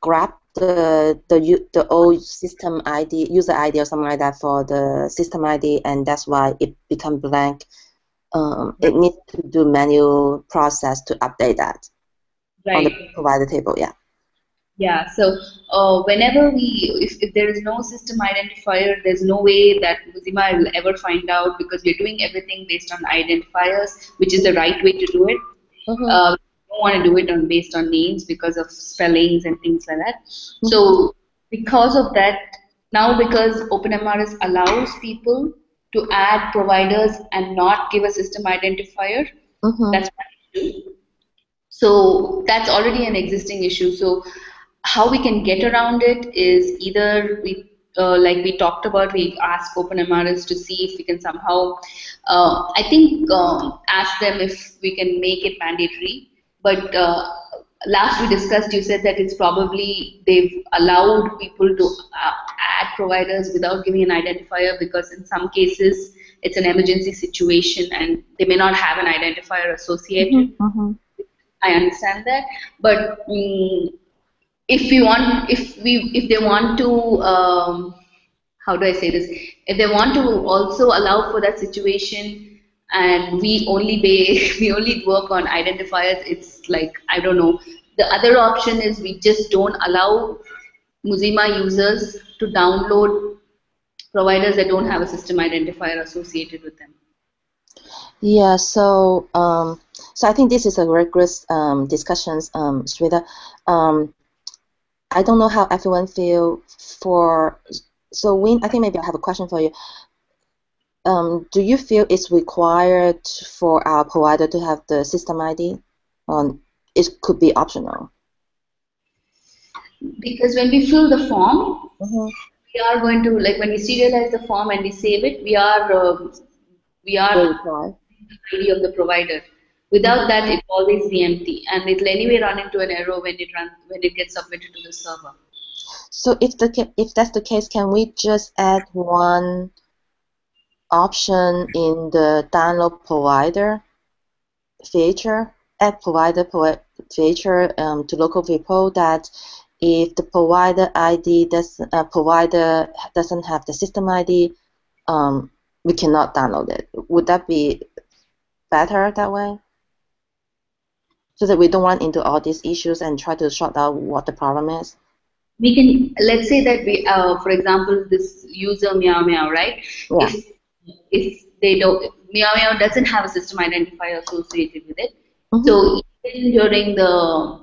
grab the old system ID, user ID or something like that for the system ID, and that's why it become blank. It needs to do manual process to update that on the right. provider table. Yeah. Yeah, so whenever if there is no system identifier, there's no way that mUzima will ever find out because we're doing everything based on identifiers, which is the right way to do it. We don't want to do it based on names because of spellings and things like that. So because of that, now because OpenMRS allows people to add providers and not give a system identifier, that's what we do. So that's already an existing issue. So how we can get around it is either we, like we talked about, we ask OpenMRS to see if we can somehow, I think, ask them if we can make it mandatory. But last we discussed, you said that it's probably they've allowed people to add providers without giving an identifier because in some cases it's an emergency situation and they may not have an identifier associated. I understand that, but if they want to, how do I say this? If they want to also allow for that situation, and we only we only work on identifiers, it's like I don't know. The other option is we just don't allow mUzima users to download providers that don't have a system identifier associated with them. Yeah, so I think this is a rigorous discussions, Srida. I don't know how everyone feel for. So Win, I think maybe I have a question for you. Do you feel it's required for our provider to have the system ID? It could be optional. Because when we fill the form, we are going to, like when we serialize the form and we save it, we are Verify. the ID of the provider. Without that, it will always be empty, and it will anyway run into an error when it gets submitted to the server. So if that's the case, can we just add one option in the download provider feature, add provider feature to local repo that if the provider doesn't have the system ID, we cannot download it. Would that be better that way? So that we don't run into all these issues and try to sort out what the problem is. We can, let's say that we, for example, this user meow meow, right? Yeah. If they don't, meow meow doesn't have a system identifier associated with it. So even during the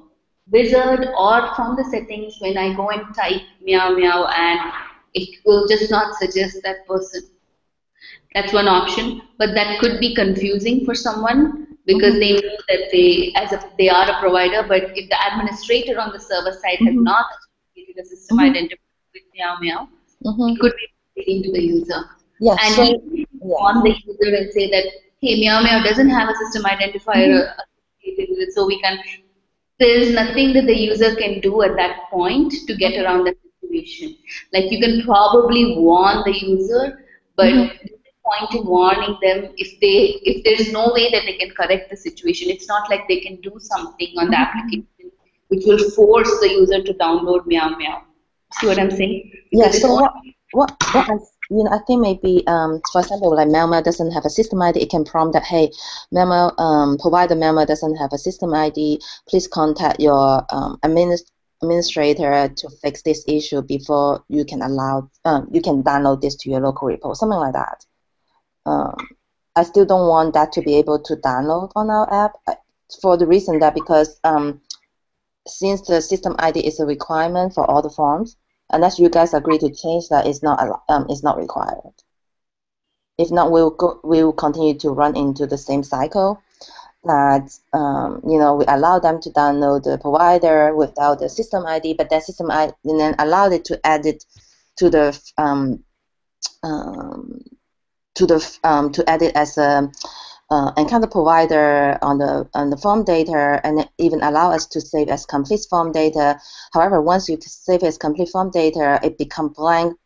wizard or from the settings, when I go and type meow meow, and it will just not suggest that person. That's one option, but that could be confusing for someone because they know that they are a provider, but if the administrator on the server side has not associated a system identifier with meow meow, it could be misleading to the user. Yeah, and so, on the user and say that, hey, meow meow doesn't have a system identifier associated with it, so we can. There is nothing that the user can do at that point to get around that situation. Like you can probably warn the user, but point in warning them if there is no way that they can correct the situation. It's not like they can do something on the application which will force the user to download meow meow. See what I'm saying? Because yeah. So I think maybe for example, like Melma doesn't have a system ID, it can prompt that, hey, Melma, provider Melma doesn't have a system ID. Please contact your administrator to fix this issue before you can download this to your local repo, something like that. I still don't want that to be able to download on our app for the reason that because since the system ID is a requirement for all the forms, unless you guys agree to change that, it's not required. If not, we'll continue to run into the same cycle. that we allow them to download the provider without the system ID, but that system ID and then allowed it to add it to the to add it as a encounter provider on the form data, and even allow us to save as complete form data. However, once you save as complete form data, it becomes blank.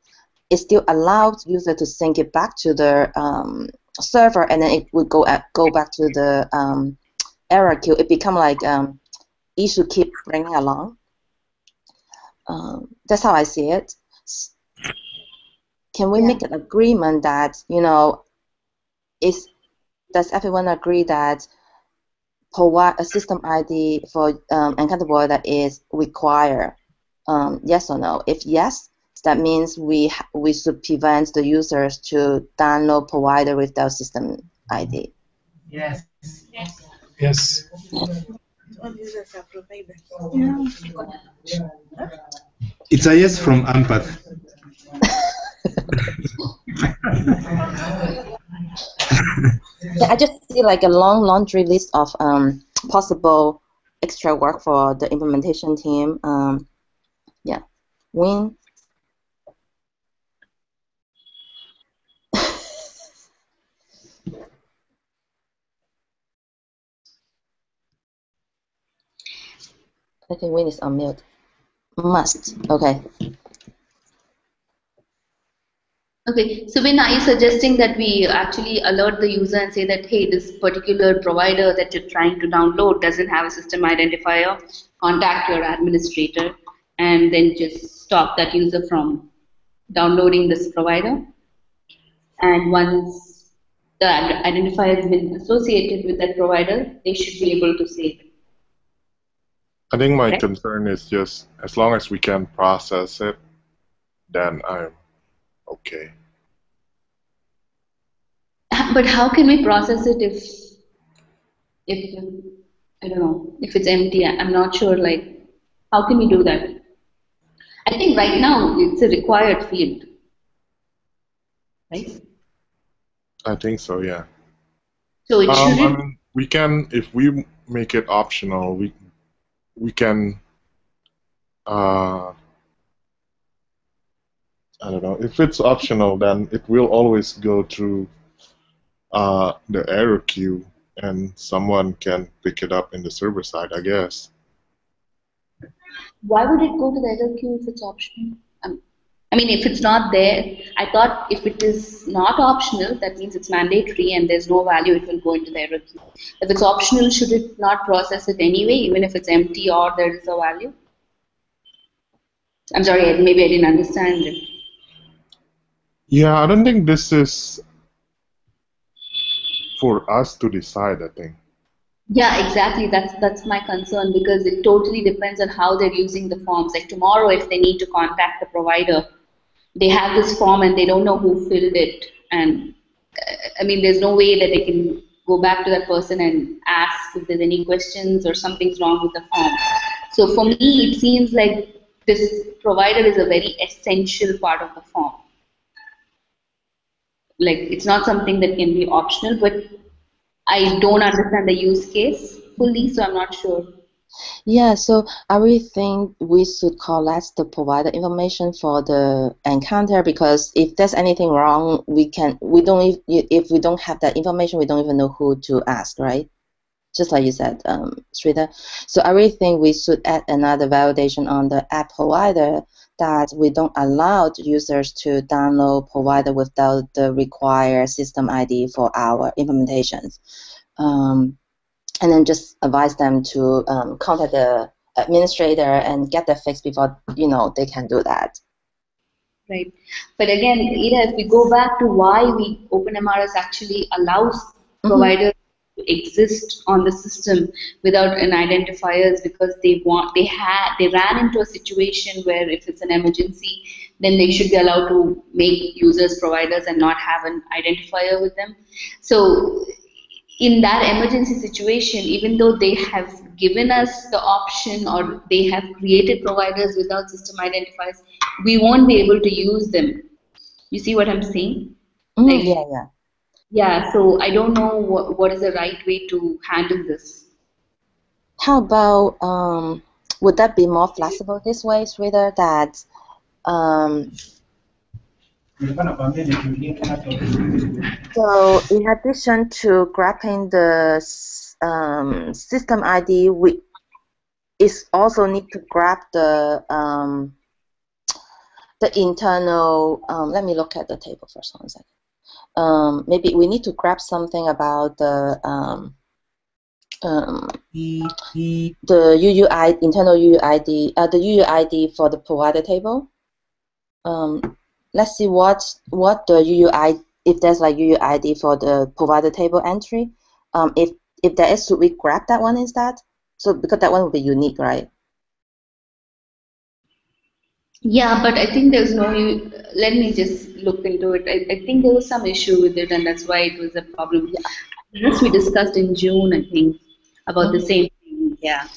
It still allows user to sync it back to the server, and then it would go back to the error queue. It become like issue keep bringing along. That's how I see it. Can we make an agreement that does everyone agree that provide a system ID for encounter provider is required? Yes or no? If yes, that means we should prevent the users to download provider without system ID. Yes. Yes. All users are provided. It's a yes from Ampath. I just see like a long laundry list of possible extra work for the implementation team. Yeah, Win. I think Win is on mute. Must. Okay. Okay, so when are you suggesting that we actually alert the user and say that, hey, this particular provider that you're trying to download doesn't have a system identifier, contact your administrator, and then just stop that user from downloading this provider? And once the identifier has been associated with that provider, they should be able to save it. I think my Right. concern is just as long as we can process it, then I'm okay. But how can we process it if I don't know, if it's empty? I'm not sure, like, how can we do that? I think right now it's a required field, right? I think so, yeah. So it I shouldn't. mean, we can, if we make it optional, we can, I don't know, if it's optional, then it will always go through the error queue, and someone can pick it up in the server side, I guess. Why would it go to the error queue if it's optional? I mean, if it's not there, I thought if it is not optional, that means it's mandatory and there's no value, it will go into the error queue. If it's optional, should it not process it anyway, even if it's empty or there is a value? I'm sorry, maybe I didn't understand it. Yeah, I don't think this is for us to decide, I think. Yeah, exactly. That's my concern, because it totally depends on how they're using the forms. Like tomorrow, if they need to contact the provider, they have this form and they don't know who filled it. And I mean, there's no way that they can go back to that person and ask if there's any questions or something's wrong with the form. So for me, it seems like this provider is a very essential part of the form. Like, it's not something that can be optional, but I don't understand the use case fully, so I'm not sure. Yeah, so I really think we should collect the provider information for the encounter, because if there's anything wrong, if we don't have that information, we don't even know who to ask, right? Just like you said, Srita. So I really think we should add another validation on the app provider, that we don't allow users to download provider without the required system ID for our implementations. And then just advise them to contact the administrator and get that fixed before they can do that. Right. But again, Ida, if we go back to why OpenMRS actually allows providers to exist on the system without an identifier, is because they ran into a situation where if it's an emergency, then they should be allowed to make users providers and not have an identifier with them. So in that emergency situation, even though they have given us the option, or they have created providers without system identifiers, we won't be able to use them. You see what I'm saying? Yeah. Yeah, so I don't know what is the right way to handle this. How about would that be more flexible this way, Sridhar? That so in addition to grabbing the system ID, we is also need to grab the internal. Let me look at the table first. 1 second. Maybe we need to grab something about the UUI internal UUID, the UUID for the provider table. Let's see what the UUI, if there's like UUID for the provider table entry. If there is, should we grab that one instead? So because that one will be unique, right? Yeah, but I think there's no. Let me just look into it. I think there was some issue with it, and that's why it was a problem. Yes, we discussed in June, I think, about the same thing. Yeah.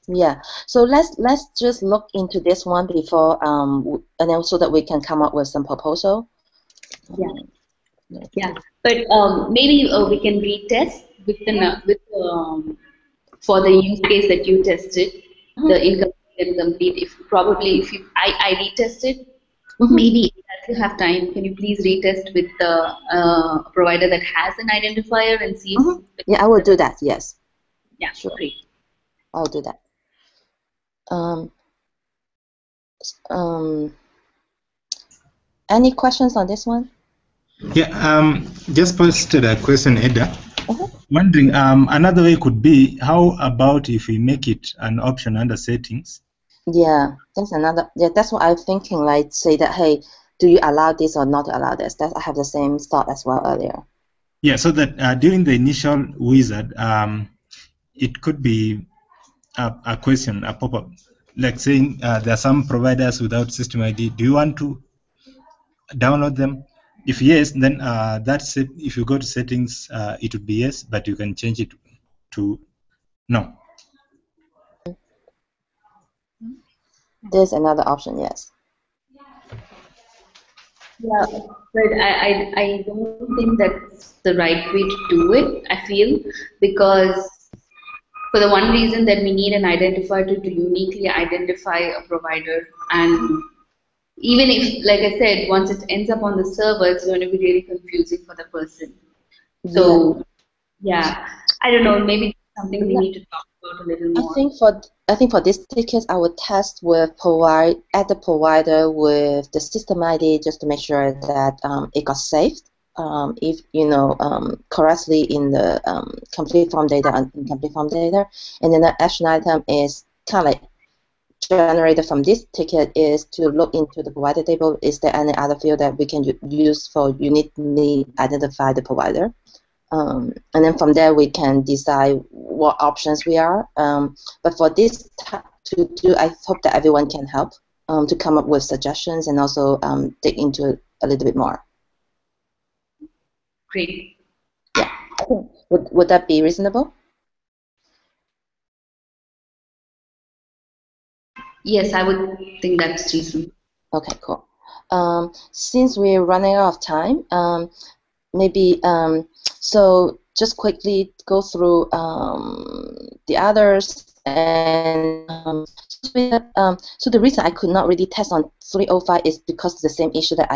Yeah. So let's just look into this one before and then so that we can come up with some proposal. Yeah. Yeah. But maybe we can retest for the use case that you tested, the incomplete and complete. If I retested, maybe if you have time, can you please retest with the provider that has an identifier and see if Yeah, I will do that. Yes. Yeah, sure. Great. I'll do that. Any questions on this one? Yeah, just posted a question, Eda. Wondering, another way could be, how about if we make it an option under settings? Yeah, that's another. Yeah, that's what I'm thinking. Like, say that, hey, do you allow this or not allow this? That I have the same thought as well earlier. Yeah, so that during the initial wizard, it could be a question, a pop-up, like saying there are some providers without system ID. Do you want to download them? If yes, then that's it. If you go to settings, it would be yes, but you can change it to no. There's another option, yes. Yeah, but I don't think that's the right way to do it, I feel, because for the one reason that we need an identifier to uniquely identify a provider. And even if, like I said, once it ends up on the server, it's going to be really confusing for the person. So, yeah, I don't know, maybe it's something we need to talk about a little more. I think for this ticket, I would test with add the provider with the system ID just to make sure that it got saved. If correctly in the complete form data and incomplete form data, and then the action item is kind of like generated from this ticket is to look into the provider table. Is there any other field that we can use for uniquely identify the provider? And then from there we can decide what options we are. But for this to do, I hope that everyone can help to come up with suggestions and also dig into it a little bit more. Great. Yeah, I think would that be reasonable? Yes, I would think that's reasonable. Okay, cool. Since we're running out of time, maybe so just quickly go through the others and so the reason I could not really test on 305 is because of the same issue that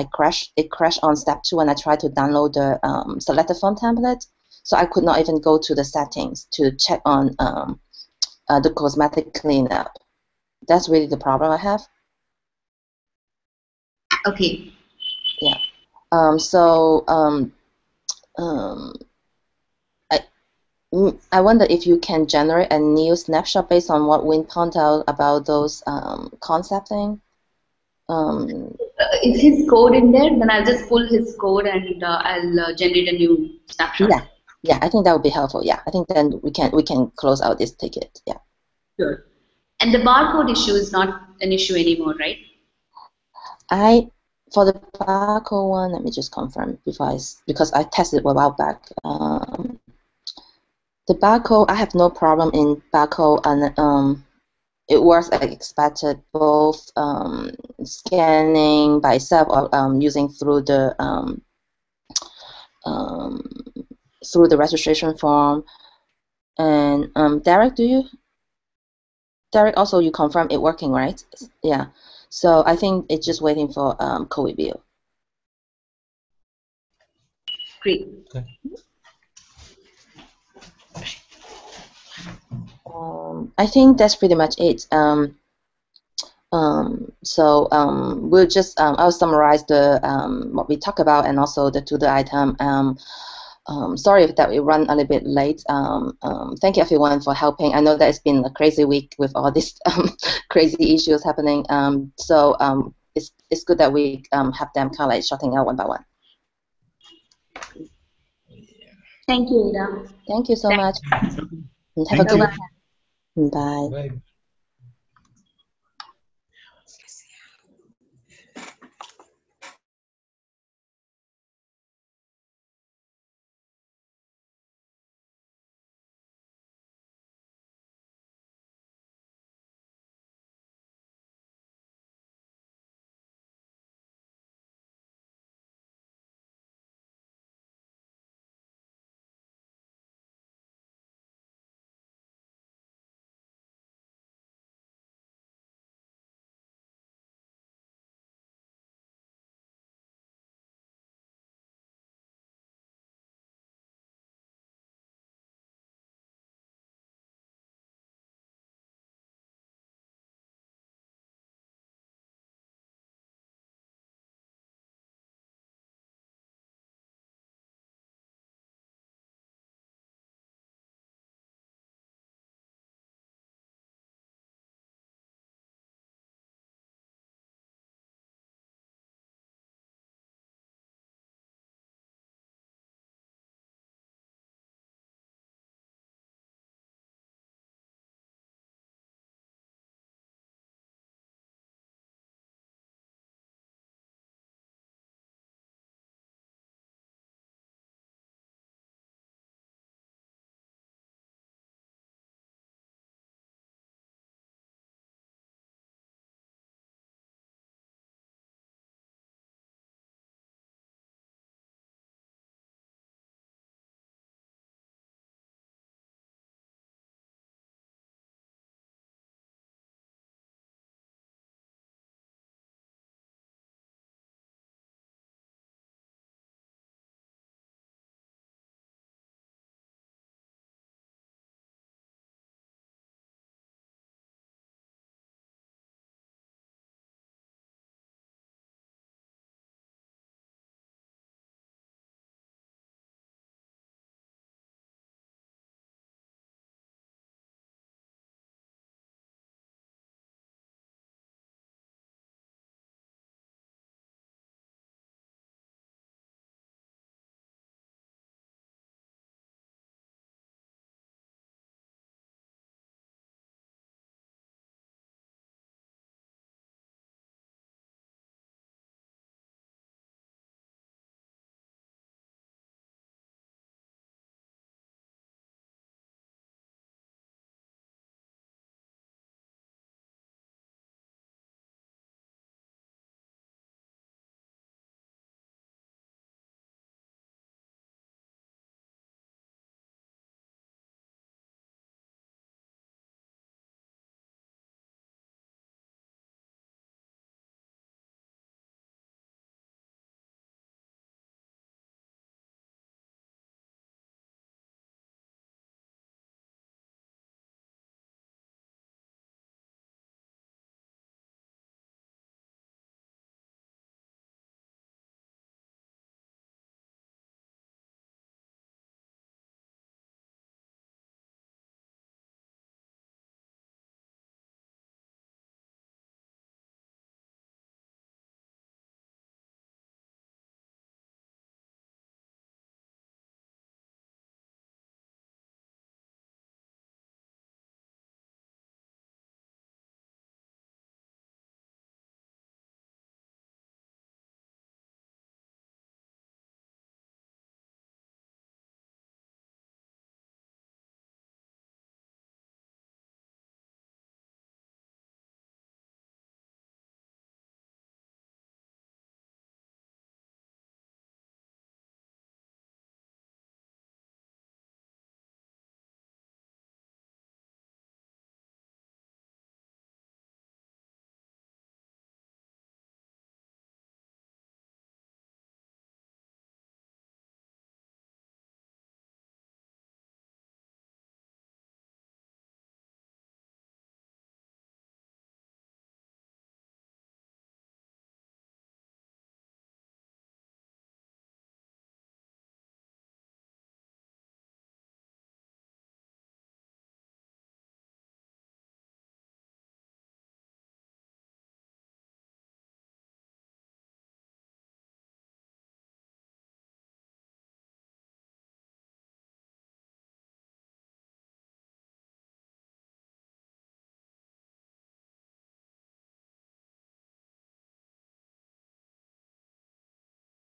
it crashed on step 2 when I tried to download the selected form template. So I could not even go to the settings to check on the cosmetic cleanup. That's really the problem I have. Okay. Yeah. I wonder if you can generate a new snapshot based on what Win pointed out about those concept thing. Is his code in there? Then I'll just pull his code and I'll generate a new snapshot. Yeah, I think that would be helpful. Yeah, I think then we can close out this ticket. Yeah. Sure. And the barcode issue is not an issue anymore, right? For the barcode one, let me just confirm because I tested a while back. The barcode, I have no problem in barcode, and it works as expected, both scanning by itself or using through the through the registration form. And Derek, Derek, also you confirm it working, right? Yeah. So I think it's just waiting for code review. Great. Okay. I think that's pretty much it. We'll just I'll summarize the what we talked about and also the to-do item. Sorry that we run a little bit late. Thank you everyone for helping. I know that it's been a crazy week with all these crazy issues happening. It's good that we have them kind of like shutting out one by one. Thank you, Ada. Thank you so much. Thank Have a you. good. Bye. Bye.